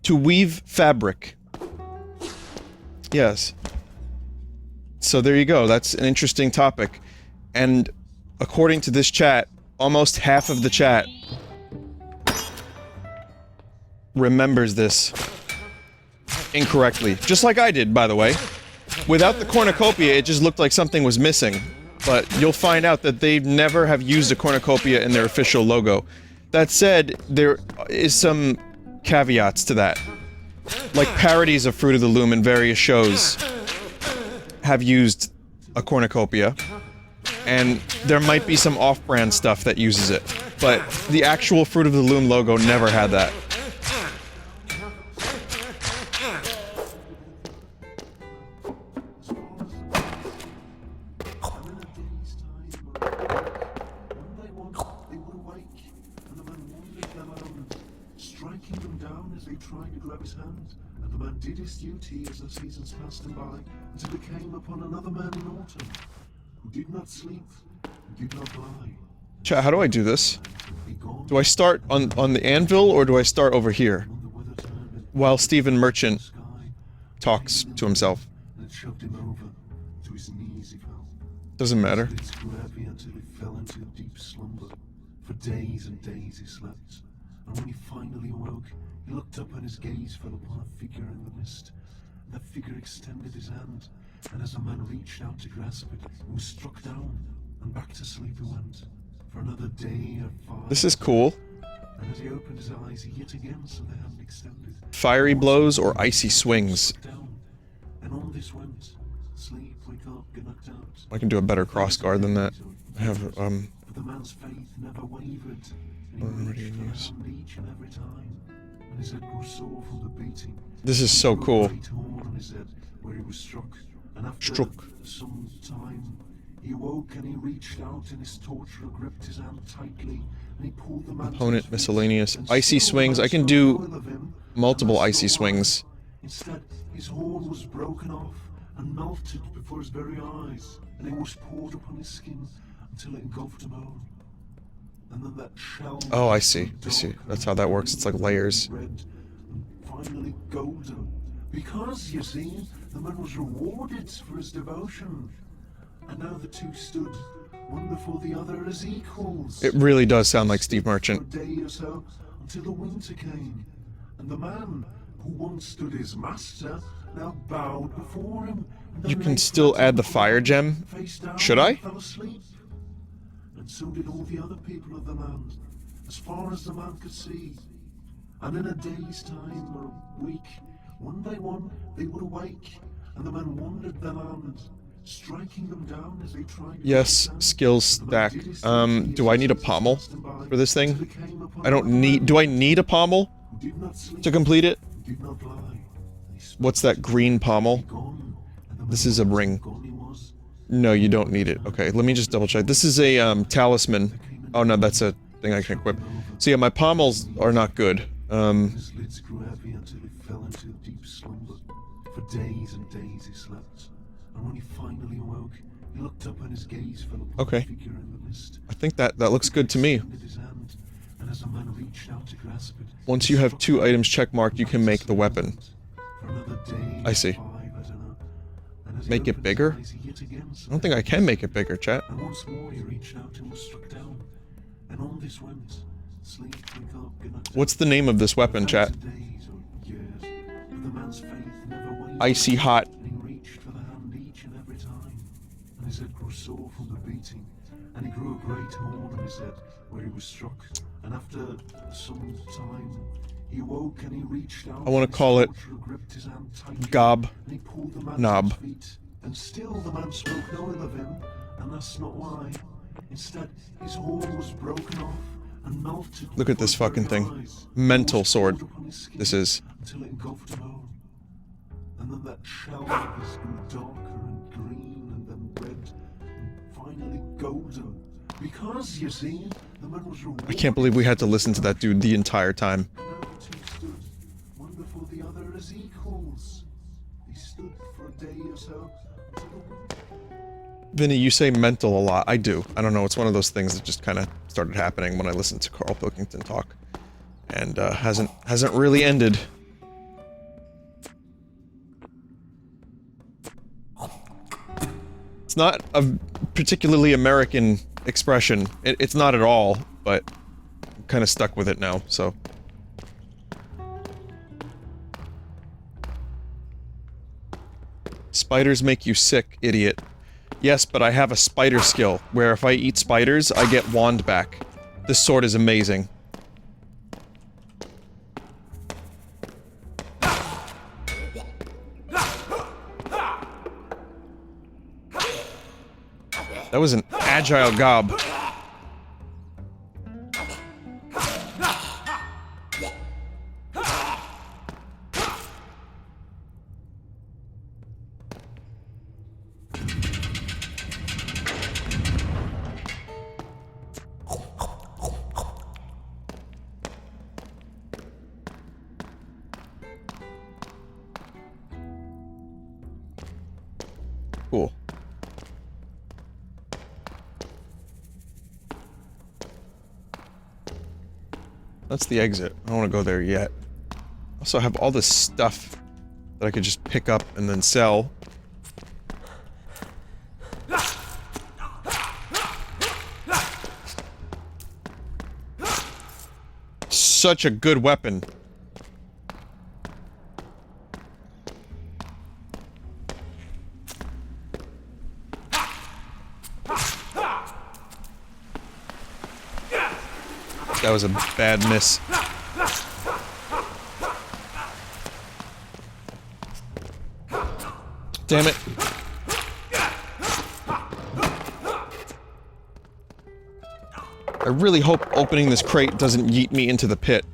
To weave fabric. Yes. So there you go. That's an interesting topic. And according to this chat, almost half of the chat remembers this incorrectly. Just like I did, by the way. Without the cornucopia, it just looked like something was missing. But you'll find out that they never have used a cornucopia in their official logo. That said, there is some caveats to that. Like parodies of Fruit of the Loom in various shows have used a cornucopia. And there might be some off-brand stuff that uses it. But the actual Fruit of the Loom logo never had that. Striking them down as they tried to grab his hand, and the man did his duty as the seasons passed him by, until he came upon another man in autumn, who did not sleep, and did not lie. Chat, how do I do this? Do I start on the anvil, or do I start over here? While Stephen Merchant talks to himself. And it shoved him over. To his knees he fell. Doesn't matter. It grew heavy until he fell into a deep slumber. For days and days he slept. And when he finally awoke, he looked up and his gaze fell upon a figure in the mist. That figure extended his hand, and as the man reached out to grasp it, he was struck down, and back to sleep he went. For another day or 5. This is cool. And as he opened his eyes, he yet again saw the hand extended. Fiery blows or icy swings. Down, and on this went. Sleep, wake up, get knocked out. I can do a better cross guard than that. I have, But the man's faith never wavered. And he already reached in for use. the hand each and every time. And his head grew sore from the beating. This is so cool. Great horn on his head where he was struck. And after Struck. some time, he awoke and he reached out and his torturer gripped his hand tightly. And he pulled the man to his Opponent feet, miscellaneous. and Icy still swings. I can no do recoil of him, multiple and icy that's no swings. lie. Instead, his horn was broken off and melted before his very eyes, and it was poured upon his skin until it engulfed him all. And then that shell. Oh, I see. I see. That's how that works. It's like layers. Red, and finally golden. Because, you see, the man was rewarded for his devotion. And now the two stood, one before the other as equals. It really does sound like Steve For a Merchant. day or so, until the winter came. And the man, who once stood his master, now bowed before him. And You then can lay still flat add the on fire gem. face down Should I? and fell asleep. And so did all the other people of the land, as far as the man could see. And in a day's time or a week, one by one, they would awake, and the man wandered the land, striking them down as they tried. Yes, skills stack. Do I need a pommel for this thing? I don't need- do I need a pommel Did not sleep, to complete it? did not lie. What's that green pommel? Gone, and the This is a ring. gone he was. No, you don't need it. Okay, let me just double check. This is a, talisman. Oh no, that's a thing I can equip. So yeah, my pommels are not good. His lids grew heavy until he fell into a deep slumber. For days and days he slept, and when he finally awoke, he looked up and his gaze fell upon Okay. the figure in the mist. I think that looks good to me. Extended his hand, and as the man reached out to grasp it, Once you have 2 items checkmarked, you can make the weapon. for another day, I see. 5, I don't know. And as he Make it opened his bigger? eyes, he yet again I don't think I can make it bigger, chat. And once more he reached out and was struck down. And on this went, sleep, wake up, good night. What's the name of this weapon, chat? Days or years, but the man's faith never wavered. Icy hot. And he reached for the hand each and every time. And his head grew sore from the beating. And he grew a great hole in his head where he was struck. And after some time, he awoke and he reached out. I wanna and his call it torturer gripped his hand tightly, Gob. and he pulled the man Knob. to his feet. And still the man spoke no ill of him, and asked not why. Instead, his hold was broken off and melted. Look at before this his very fucking thing. eyes. Mental It was sword. poured upon his skin This is. until it engulfed him whole. And then that shell of his grew darker and green and then red and finally golden. Because, you see, the man was rewarded. I can't believe we had to listen to that dude the entire time. And now the two stood, one before the other as equals. They stood for a day or so until the Vinny, you say mental a lot. I do. I don't know, it's one of those things that just kind of started happening when I listened to Carl Pilkington talk. And, hasn't really ended. It's not a particularly American expression. It's not at all, but I'm kind of stuck with it now, so. Spiders make you sick, idiot. Yes, but I have a spider skill, where if I eat spiders, I get wand back. This sword is amazing. That was an agile gob. Cool. That's the exit. I don't want to go there yet. Also, I have all this stuff that I could just pick up and then sell. Such a good weapon. That was a bad miss. Damn it. I really hope opening this crate doesn't yeet me into the pit.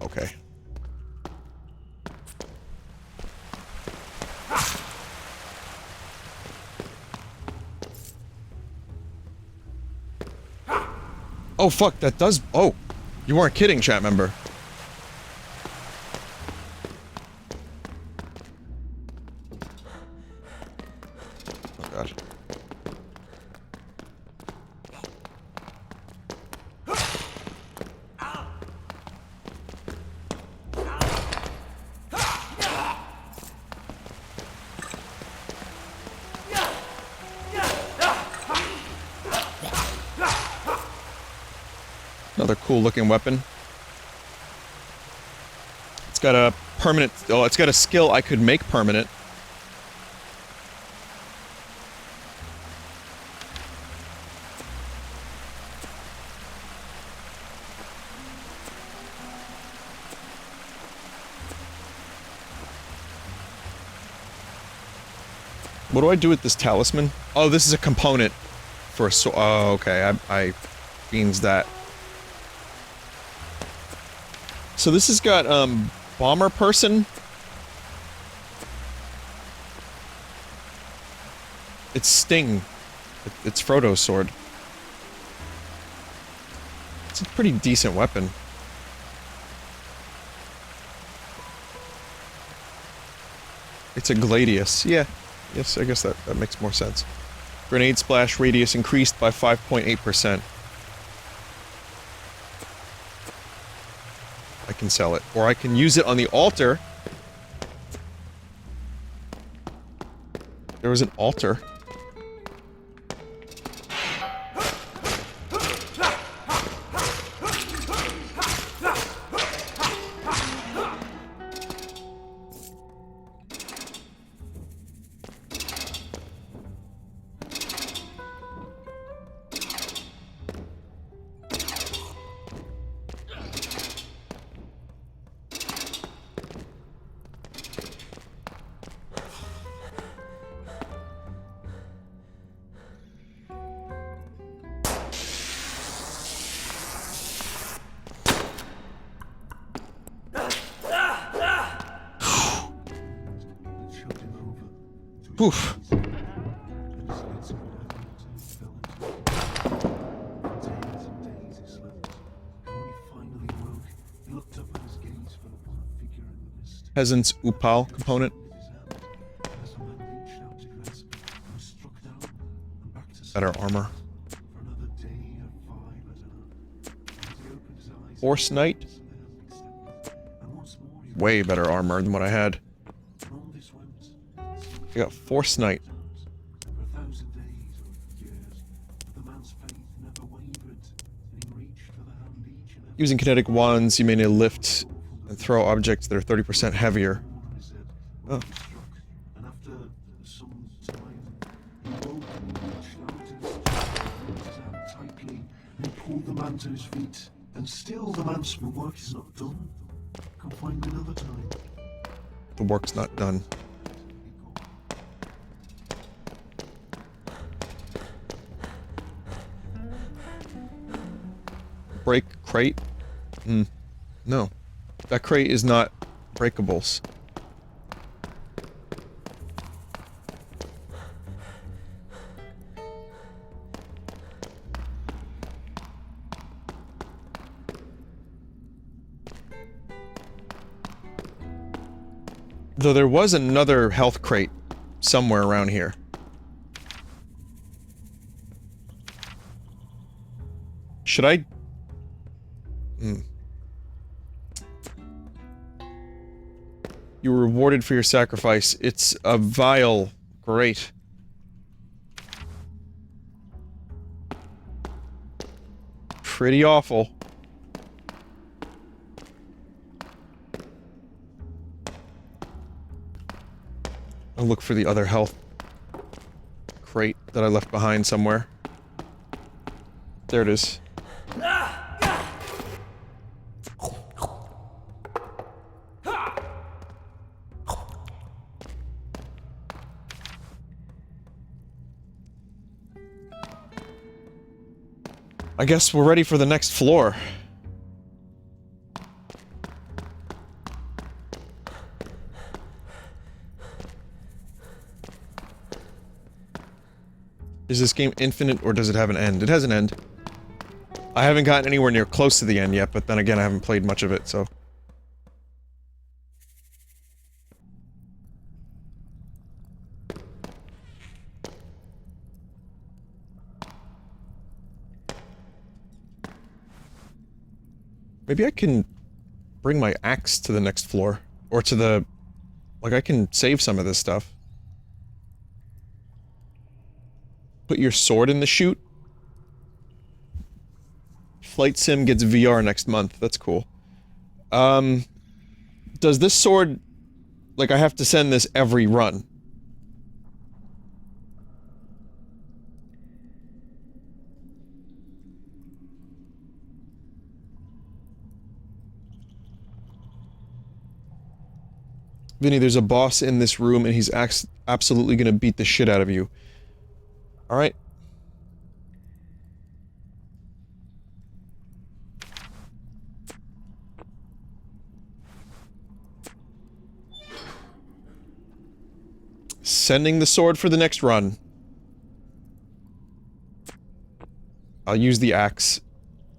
Okay. Oh fuck, that does- oh! You weren't kidding, chat member. Oh god. Another cool looking weapon. It's got a permanent- oh, it's got a skill I could make permanent. What do I do with this talisman? Oh, this is a component for a sword. Oh, okay. I means that. So this has got, bomber person. It's Sting. It's Frodo's sword. It's a pretty decent weapon. It's a Gladius. Yeah. Yes, I guess that makes more sense. Grenade splash radius increased by 5.8%. I can sell it. Or I can use it on the altar. There was an altar. Oof. Peasant's Upal component. Better armor. Force Knight. Way better armor than what I had. I got Force Knight. Using kinetic wands, you may need to lift and throw objects that are 30% heavier. Oh. Pulled the man to his feet, and still the man's work is not done. Come find me another time. The work's not done. Break crate? No. That crate is not breakables. Though there was another health crate somewhere around here. Should I... You were rewarded for your sacrifice. It's a vial. Great. Pretty awful. I'll look for the other health crate that I left behind somewhere. There it is. I guess we're ready for the next floor. Is this game infinite, or does it have an end? It has an end. I haven't gotten anywhere near close to the end yet, but then again, I haven't played much of it, so... Maybe I can bring my axe to the next floor. Or to the... Like, I can save some of this stuff. Put your sword in the chute. Flight Sim gets VR next month. That's cool. Does this sword... Like, I have to send this every run. Vinny, there's a boss in this room and he's absolutely gonna beat the shit out of you. Alright. Sending the sword for the next run. I'll use the axe.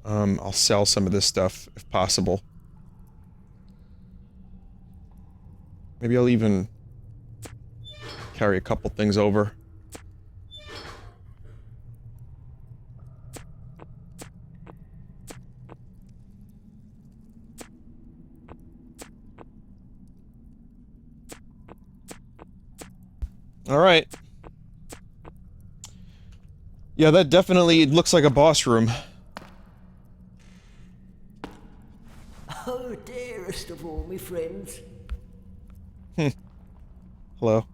I'll sell some of this stuff, if possible. Maybe I'll even carry a couple things over. Alright. Yeah, that definitely looks like a boss room. Oh, dearest of all my friends. Hello.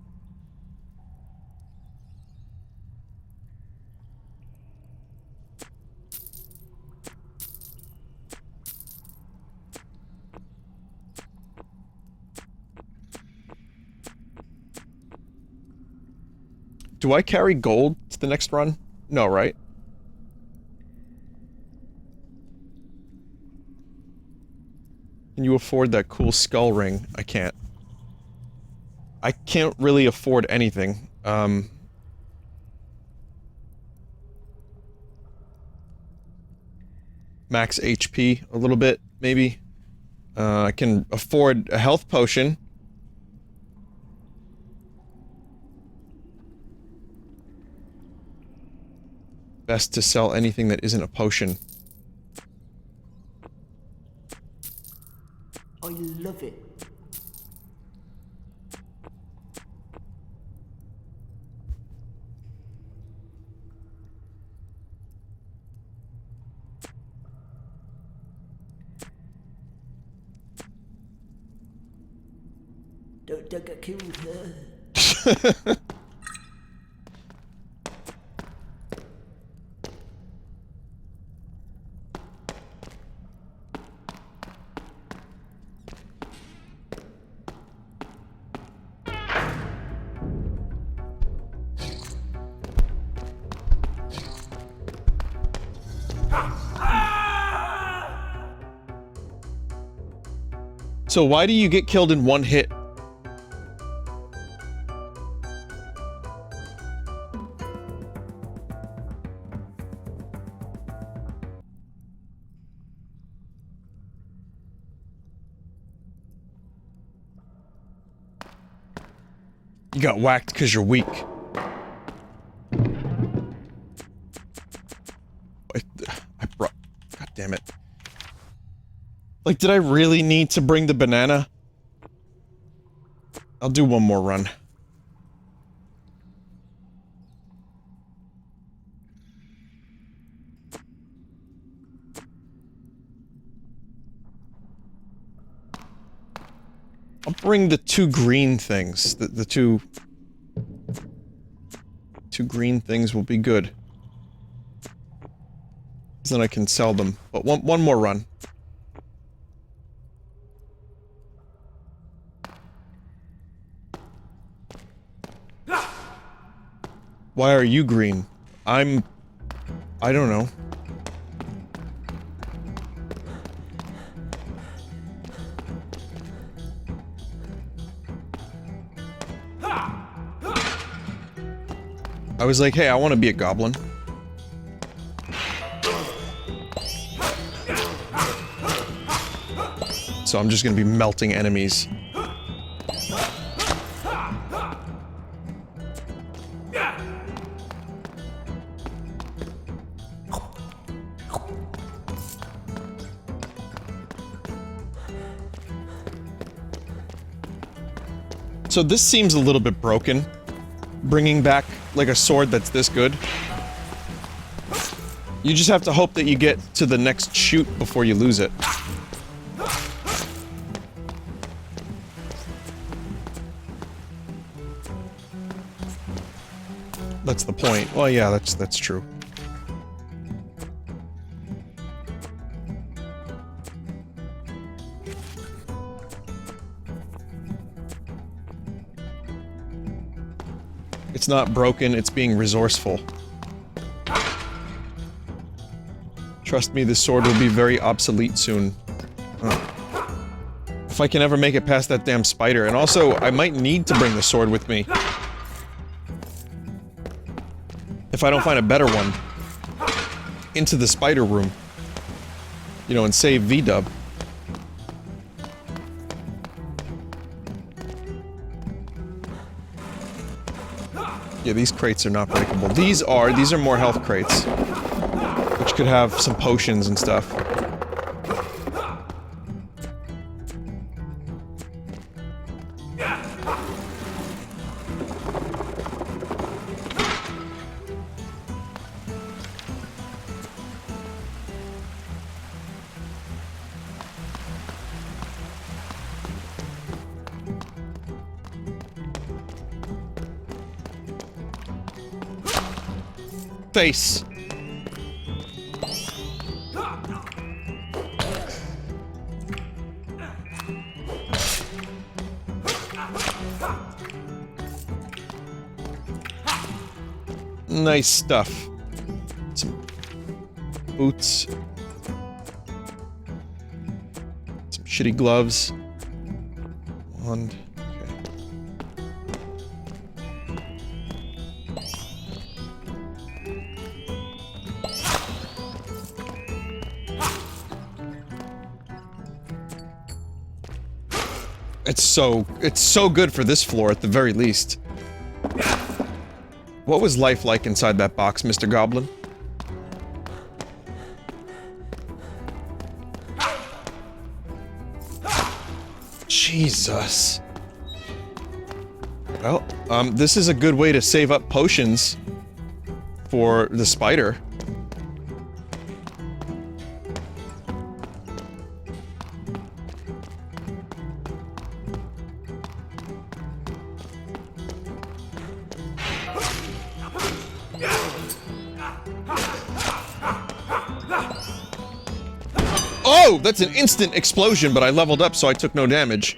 Do I carry gold to the next run? No, right? Can you afford that cool skull ring? I can't. I can't really afford anything. Max HP a little bit, maybe. I can afford a health potion. Best to sell anything that isn't a potion. I love it. Don't get killed. So why do you get killed in one hit? You got whacked because you're weak. God damn it. Like, did I really need to bring the banana? I'll do one more run. I'll bring the two green things. The two green things will be good. Then I can sell them. But one more run. Why are you green? I don't know. I was like, hey, I want to be a goblin. So I'm just gonna be melting enemies. So this seems a little bit broken. Bringing back, like, a sword that's this good. You just have to hope that you get to the next shoot before you lose it. That's the point. Well, yeah, that's true. It's not broken, it's being resourceful. Trust me, this sword will be very obsolete soon. If I can ever make it past that damn spider. And also, I might need to bring the sword with me. If I don't find a better one. Into the spider room. You know, and save V-dub. Yeah, these crates are not breakable. These are more health crates. Which could have some potions and stuff. Face. Nice stuff. Some boots. Some shitty gloves. Wand. It's so good for this floor at the very least. What was life like inside that box, Mr. Goblin? Jesus. Well, this is a good way to save up potions for the spider. Oh, that's an instant explosion, but I leveled up so I took no damage.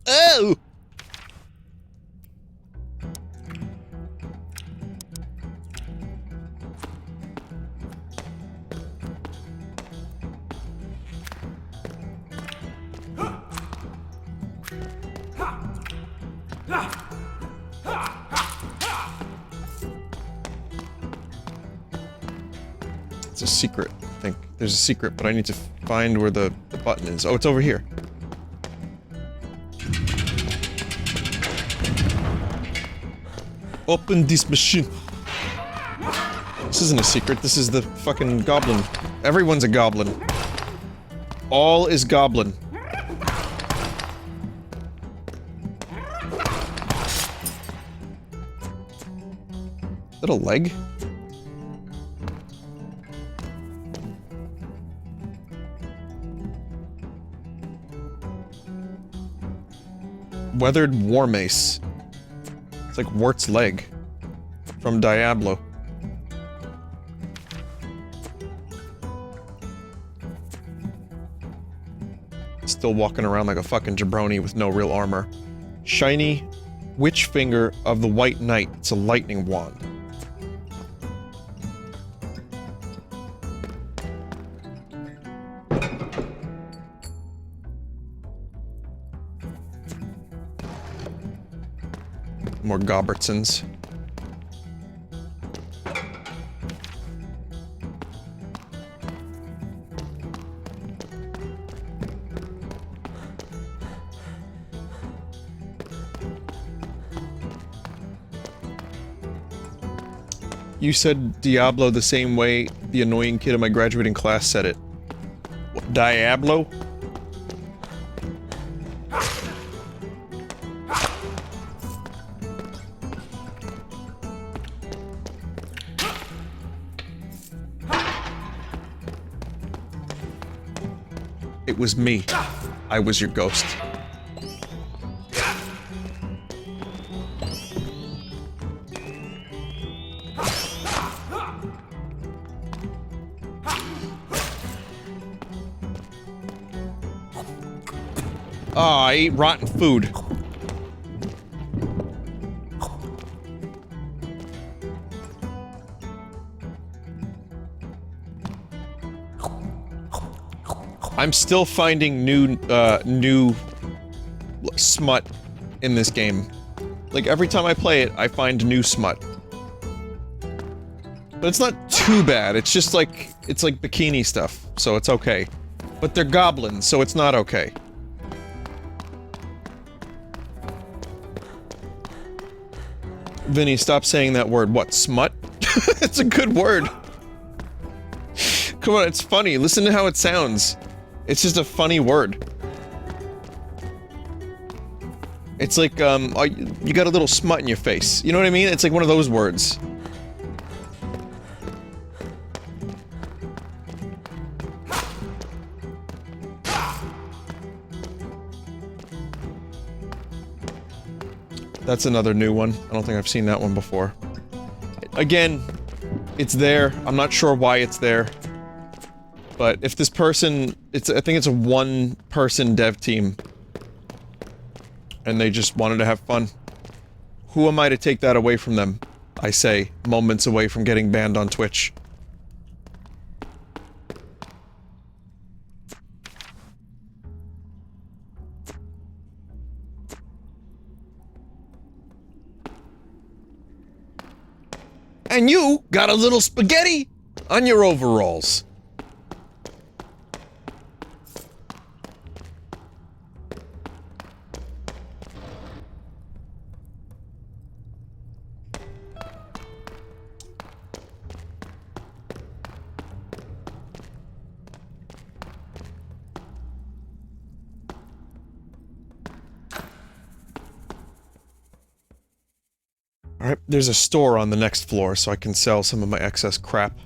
Oh! It's a secret, I think. There's a secret, but I need to find where the button is. Oh, it's over here. Open this machine. This isn't a secret, this is the fucking goblin. Everyone's a goblin. All is goblin. Is that a leg? Weathered war mace. It's like Wart's leg. From Diablo. Still walking around like a fucking jabroni with no real armor. Shiny witch finger of the White Knight. It's a lightning wand. More Gobertsons. You said Diablo the same way the annoying kid in my graduating class said it. What, Diablo? It was me. I was your ghost. Oh, I ate rotten food. I'm still finding new smut in this game. Like, every time I play it, I find new smut. But it's not too bad, it's just like, it's like bikini stuff, so it's okay. But they're goblins, so it's not okay. Vinny, stop saying that word. What, smut? It's a good word. Come on, it's funny. Listen to how it sounds. It's just a funny word. It's like, oh, you got a little smut in your face. You know what I mean? It's like one of those words. That's another new one. I don't think I've seen that one before. Again, it's there. I'm not sure why it's there. But if this person... I think it's a one-person dev team. And they just wanted to have fun. Who am I to take that away from them? I say, moments away from getting banned on Twitch. And you got a little spaghetti on your overalls. Alright, there's a store on the next floor, so I can sell some of my excess crap.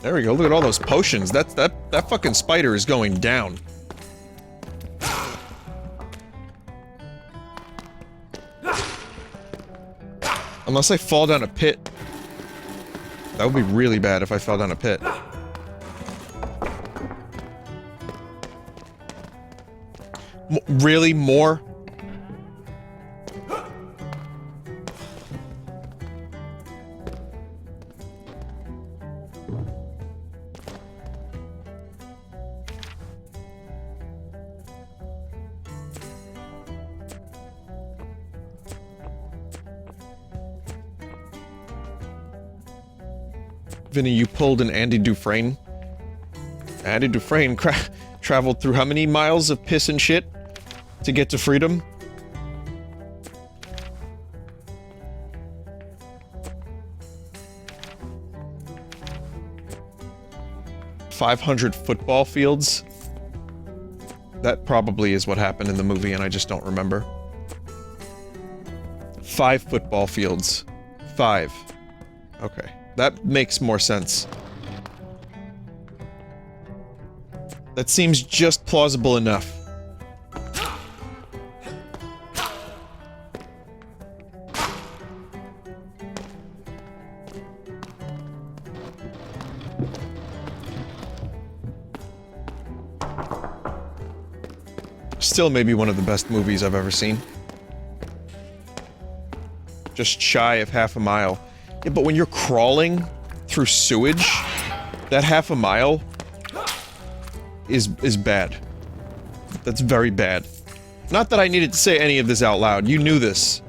There we go, look at all those potions. That fucking spider is going down. Unless I fall down a pit. That would be really bad if I fell down a pit. Really? More? Vinny, you pulled an Andy Dufresne? Andy Dufresne traveled through how many miles of piss and shit to get to freedom? "500 football fields? That probably is what happened in the movie and I just don't remember. 5 football fields. 5. Okay. That makes more sense. That seems just plausible enough. Still maybe one of the best movies I've ever seen. Just shy of half a mile. Yeah, but when you're crawling through sewage, that half a mile is bad. That's very bad. Not that I needed to say any of this out loud, you knew this.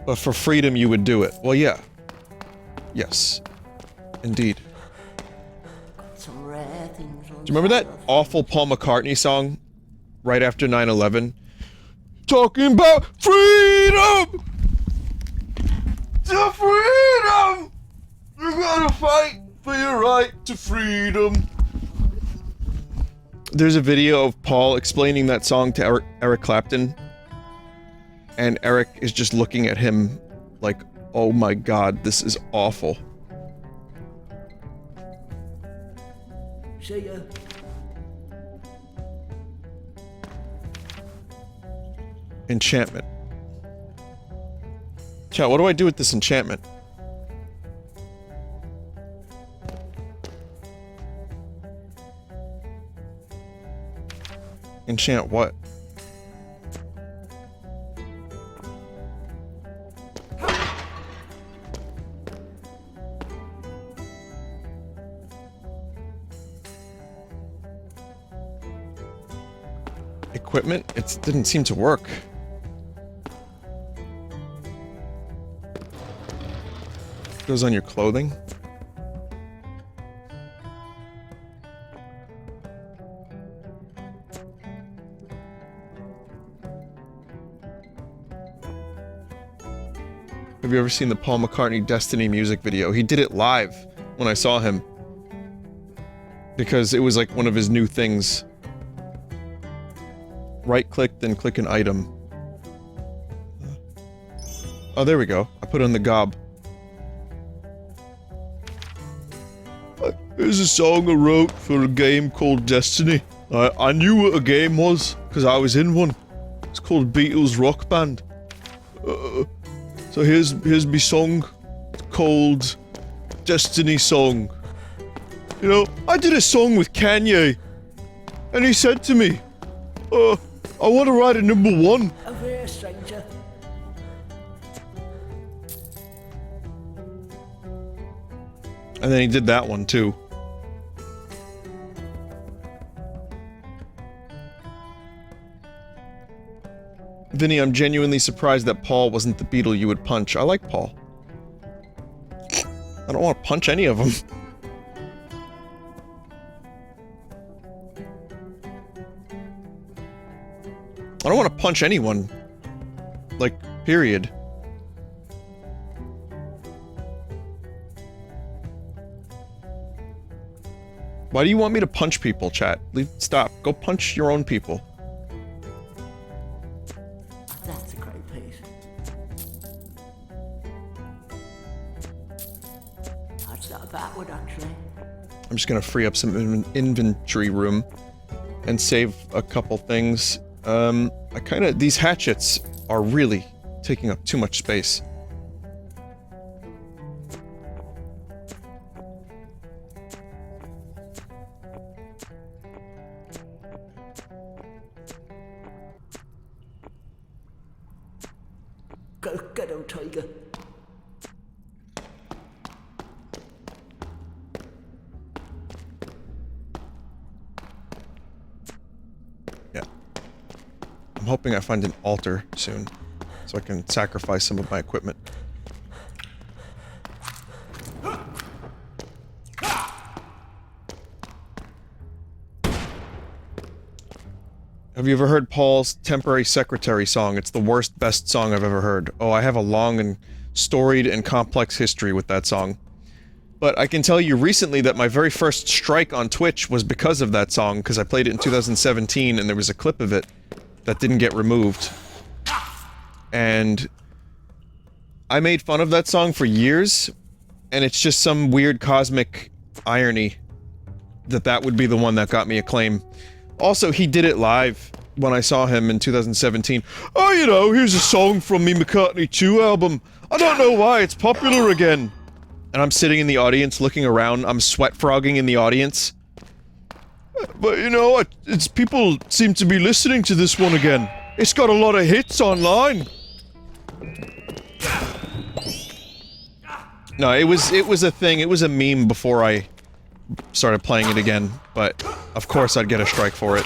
But for freedom you would do it. Well, yeah. Yes. Indeed. Some rare things on Do you remember that awful Paul McCartney song right after 9/11? Talking about freedom! To freedom! You gotta fight for your right to freedom. There's a video of Paul explaining that song to Eric Clapton. And Eric is just looking at him like, oh my god, this is awful. See ya. Enchantment. Chat, what do I do with this enchantment? Enchant what? Equipment? It didn't seem to work. Goes on your clothing. Have you ever seen the Paul McCartney Destiny music video? He did it live when I saw him. Because it was like one of his new things. Right-click, then click an item. Oh, there we go. I put on the gob. Here's a song I wrote for a game called Destiny. I knew what a game was, because I was in one. It's called Beatles Rock Band. So here's me song called Destiny Song. You know, I did a song with Kanye, and he said to me, I want to write a #1. Over here, stranger. And then he did that one too. Vinny, I'm genuinely surprised that Paul wasn't the Beatle you would punch. I like Paul. I don't want to punch any of them. I don't want to punch anyone. Like, period. Why do you want me to punch people, chat? Stop. Go punch your own people. That's a great piece. That's not a bad one, actually. I'm just gonna free up some inventory room and save a couple things. These hatchets are really taking up too much space. Get on, tiger. Yeah. I'm hoping I find an altar soon, so I can sacrifice some of my equipment. Have you ever heard Paul's Temporary Secretary song? It's the worst, best song I've ever heard. Oh, I have a long and storied and complex history with that song. But I can tell you recently that my very first strike on Twitch was because of that song, because I played it in 2017 and there was a clip of it that didn't get removed. And I made fun of that song for years, and it's just some weird cosmic irony that that would be the one that got me acclaim. Also, he did it live when I saw him in 2017. Oh, you know, here's a song from me McCartney 2 album. I don't know why, it's popular again. And I'm sitting in the audience looking around, I'm sweat frogging in the audience. But, you know, it's people seem to be listening to this one again. It's got a lot of hits online. No, it was a thing, it was a meme before I started playing it again, but of course I'd get a strike for it.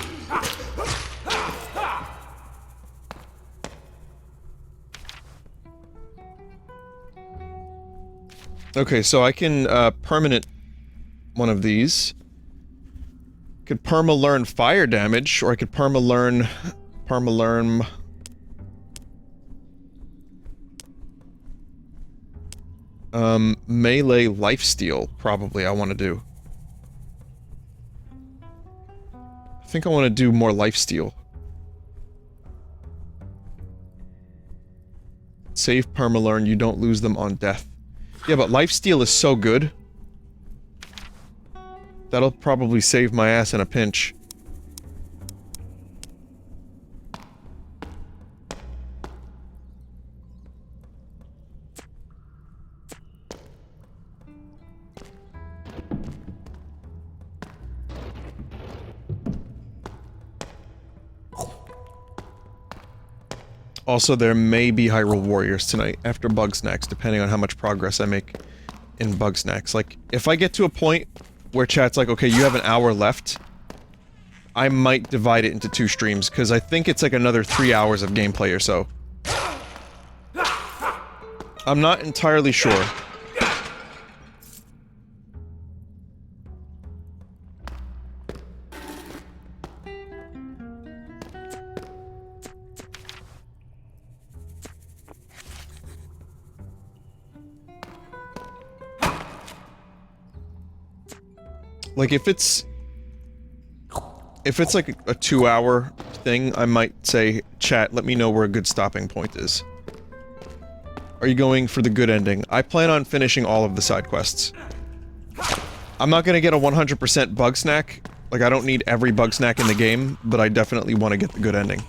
Okay, so I can, permanent one of these. Could perma-learn fire damage, or I could perma-learn... melee lifesteal, probably, I want to do. I think I want to do more lifesteal. Save perma-learn, you don't lose them on death. Yeah, but lifesteal is so good. That'll probably save my ass in a pinch. Also, there may be Hyrule Warriors tonight, after Bugsnax, depending on how much progress I make in Bugsnax. Like, if I get to a point where chat's like, okay, you have an hour left, I might divide it into 2 streams, because I think it's like another 3 hours of gameplay or so. I'm not entirely sure. Like, if it's like a 2-hour thing, I might say, chat, let me know where a good stopping point is. Are you going for the good ending? I plan on finishing all of the side quests. I'm not gonna get a 100% bug snack. Like, I don't need every bug snack in the game, but I definitely want to get the good ending.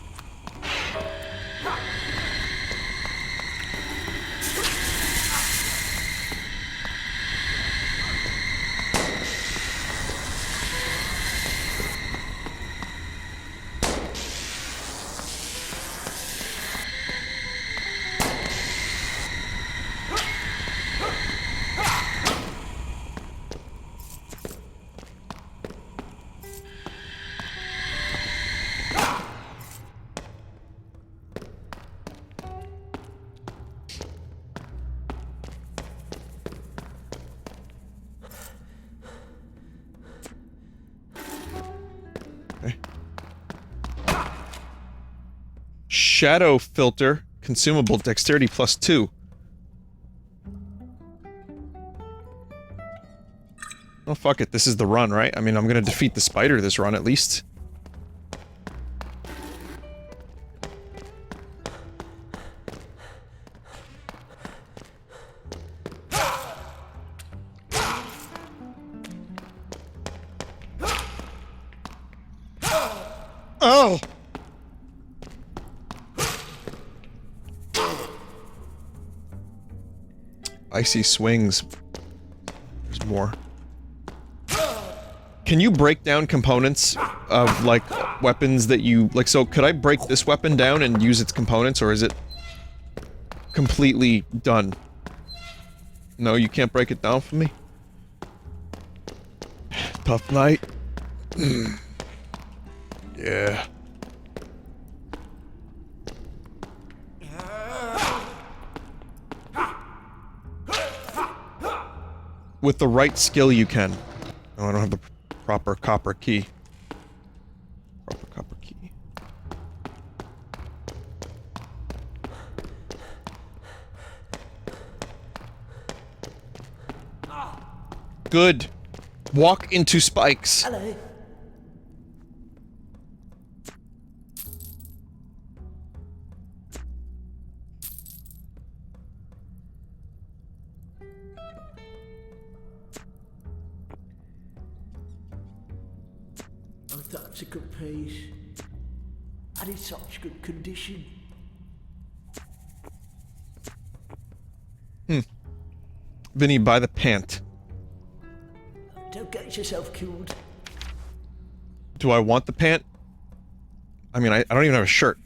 Shadow filter, consumable, dexterity +2. Oh fuck it, this is the run, right? I mean, I'm gonna defeat the spider this run, at least. Oh! Icy swings. There's more. Can you break down components of, like, weapons that you... Like, so could I break this weapon down and use its components, or is it completely done? No, you can't break it down for me? Tough night. Yeah. With the right skill, you can. Oh, I don't have the proper copper key. Proper copper key. Good. Walk into spikes. Hello. Oh, that's a good piece. And in such good condition. Vinny, buy the pant. Don't get yourself killed. Do I want the pant? I mean, I don't even have a shirt.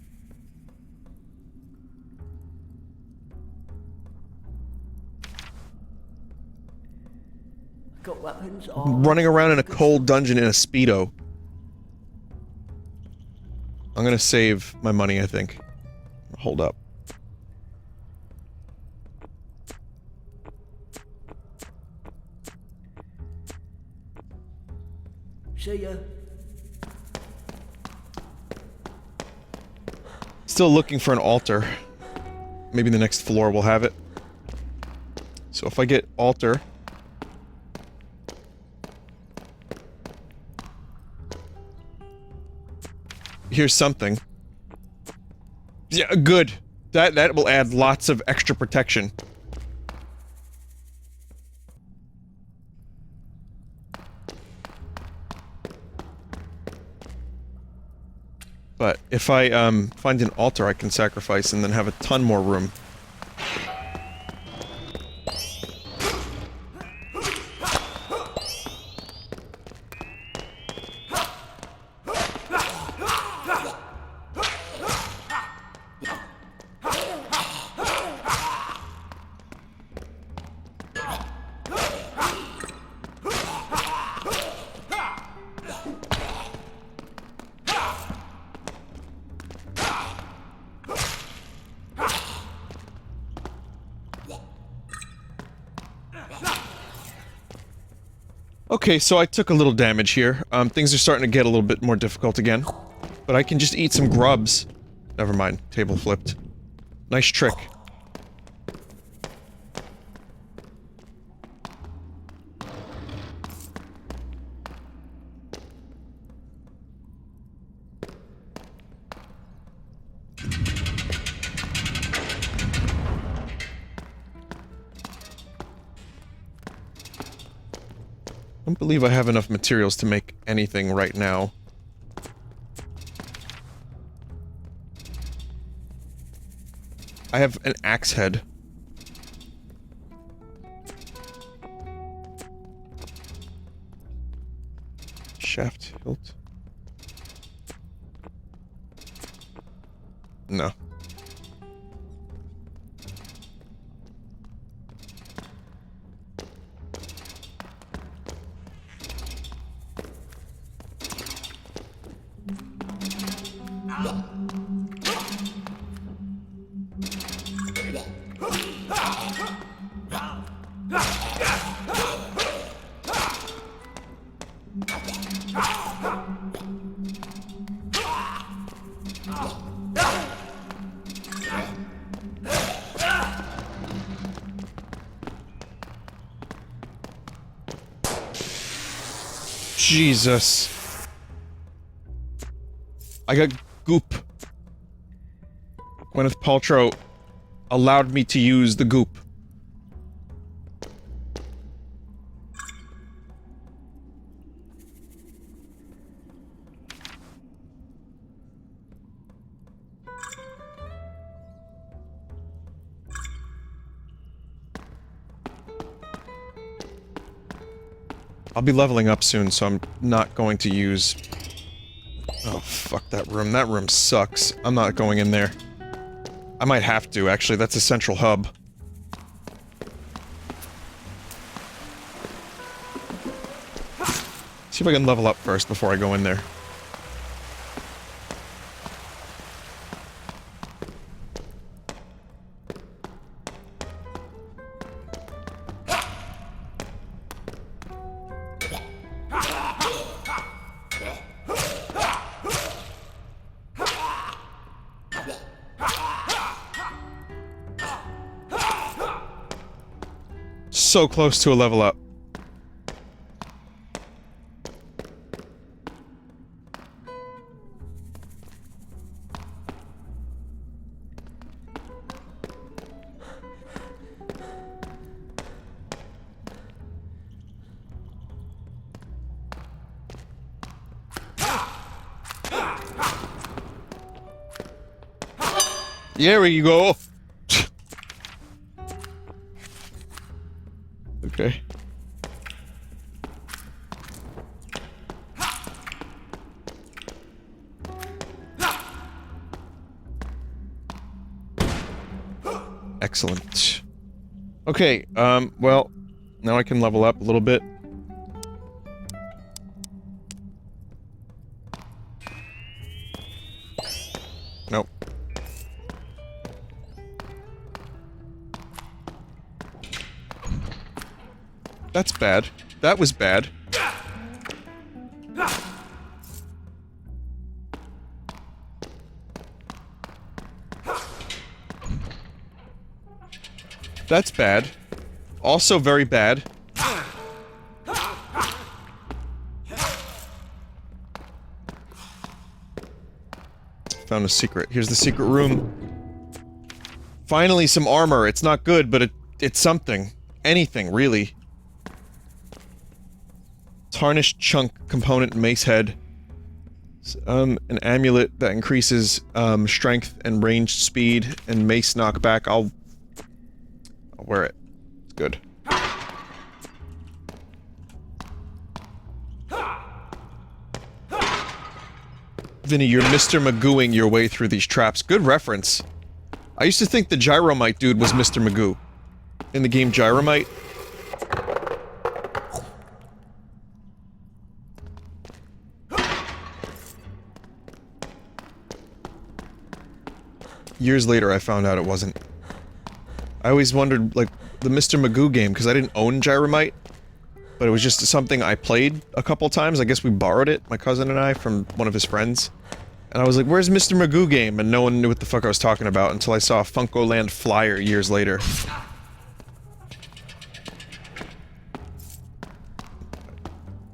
Got weapons. Running around in a cold dungeon in a Speedo. I'm gonna save my money, I think. Hold up. See ya. Still looking for an altar. Maybe the next floor will have it. So if I get altar... Here's something. Yeah, good. That will add lots of extra protection. But if I find an altar I can sacrifice and then have a ton more room. Okay, so I took a little damage here. Things are starting to get a little bit more difficult again. But I can just eat some grubs. Never mind, table flipped. Nice trick. I don't believe I have enough materials to make anything right now. I have an axe head. Shaft hilt. No. Jesus. I got goop. Gwyneth Paltrow allowed me to use the goop. I'll be leveling up soon, so I'm not going to use... Oh, fuck that room. That room sucks. I'm not going in there. I might have to, actually. That's a central hub. See if I can level up first before I go in there. So close to a level up. There we go. Okay. Excellent. Okay, well, now I can level up a little bit. Nope. That's bad. That was bad. That's bad. Also very bad. Found a secret. Here's the secret room. Finally some armor. It's not good, but it's something. Anything, really. Tarnished chunk component mace head. An amulet that increases, strength and ranged speed and mace knockback. I'll wear it. It's good. Vinny, you're Mr. Magooing your way through these traps. Good reference. I used to think the Gyromite dude was Mr. Magoo. In the game Gyromite. Years later, I found out it wasn't. I always wondered, like, the Mr. Magoo game, because I didn't own Gyromite, but it was just something I played a couple times. I guess we borrowed it, my cousin and I, from one of his friends. And I was like, where's Mr. Magoo game? And no one knew what the fuck I was talking about until I saw a Funkoland flyer years later.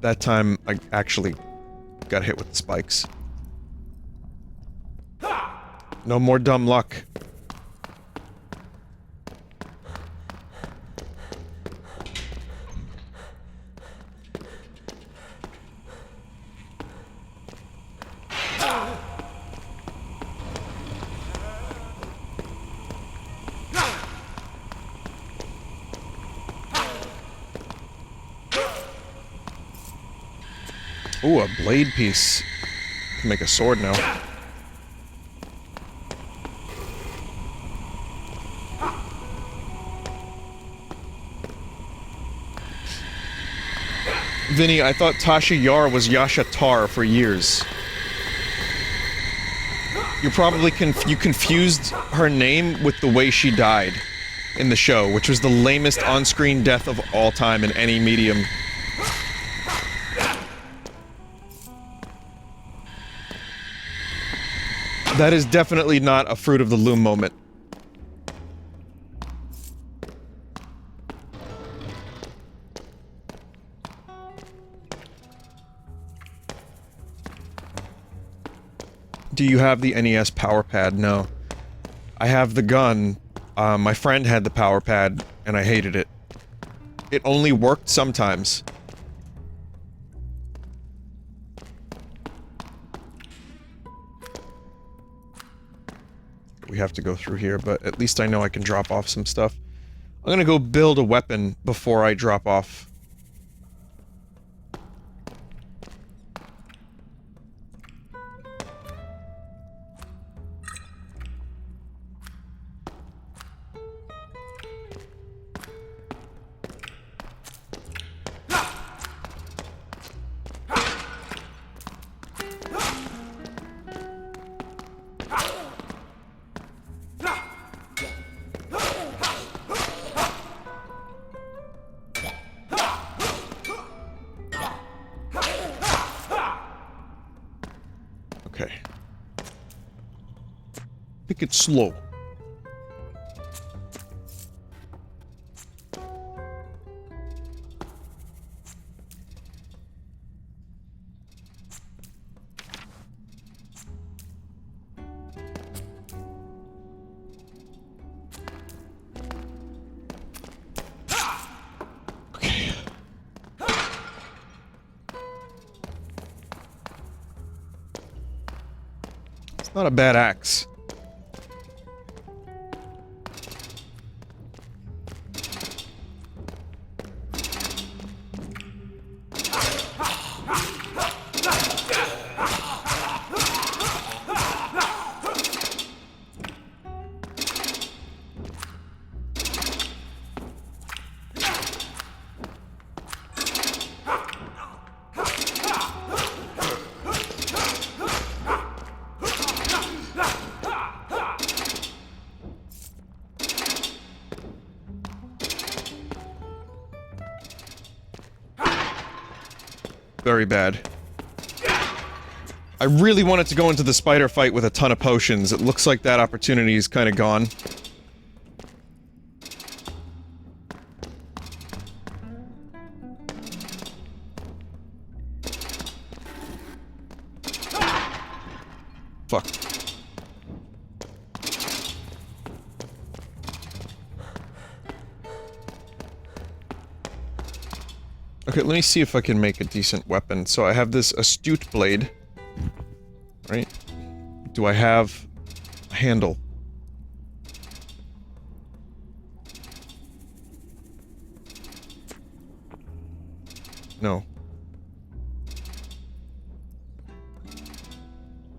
That time, I actually got hit with the spikes. No more dumb luck. Ooh, a blade piece. Can make a sword now. Vinny, I thought Tasha Yar was Yasha Tar for years. You probably you confused her name with the way she died in the show, which was the lamest on-screen death of all time in any medium. That is definitely not a Fruit of the Loom moment. Do you have the NES power pad? No. I have the gun. My friend had the power pad, and I hated it. It only worked sometimes. We have to go through here, but at least I know I can drop off some stuff. I'm gonna go build a weapon before I drop off. It's slow. Okay. It's not a bad axe. Very bad. I really wanted to go into the spider fight with a ton of potions. It looks like that opportunity is kind of gone. fuck. Okay, let me see if I can make a decent weapon. So I have this astute blade. Right? Do I have a handle? No.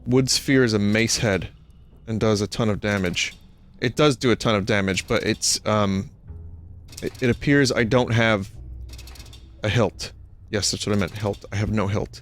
Wood sphere is a mace head and does a ton of damage. It does do a ton of damage, but it's, it appears I don't have a hilt. Yes, that's what I meant, hilt. I have no hilt.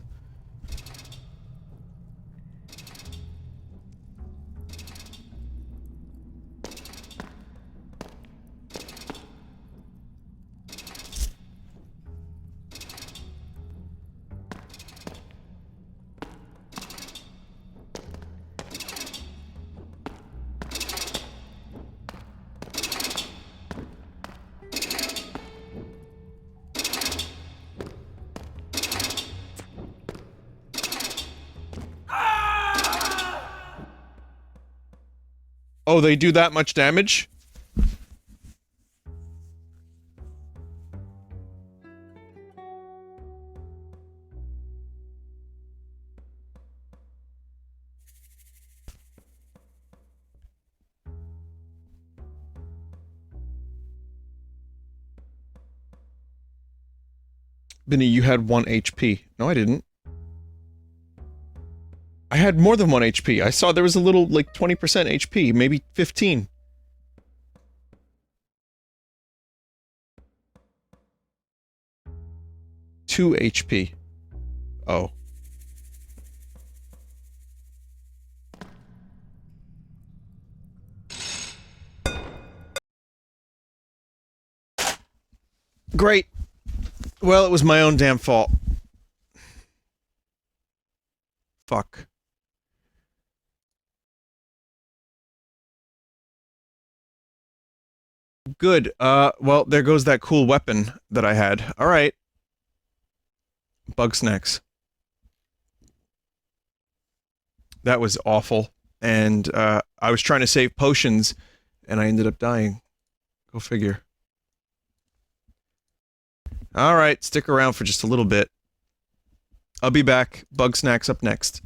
Oh, they do that much damage? Vinny, you had 1 HP. No, I didn't. I had more than 1 HP. I saw there was a little, like, 20% HP, maybe 15. Two HP. Oh. Great. Well, it was my own damn fault. Fuck. Good. Well, there goes that cool weapon that I had. Alright. Bug snacks. That was awful. And, I was trying to save potions, and I ended up dying. Go figure. Alright, stick around for just a little bit. I'll be back. Bug snacks up next.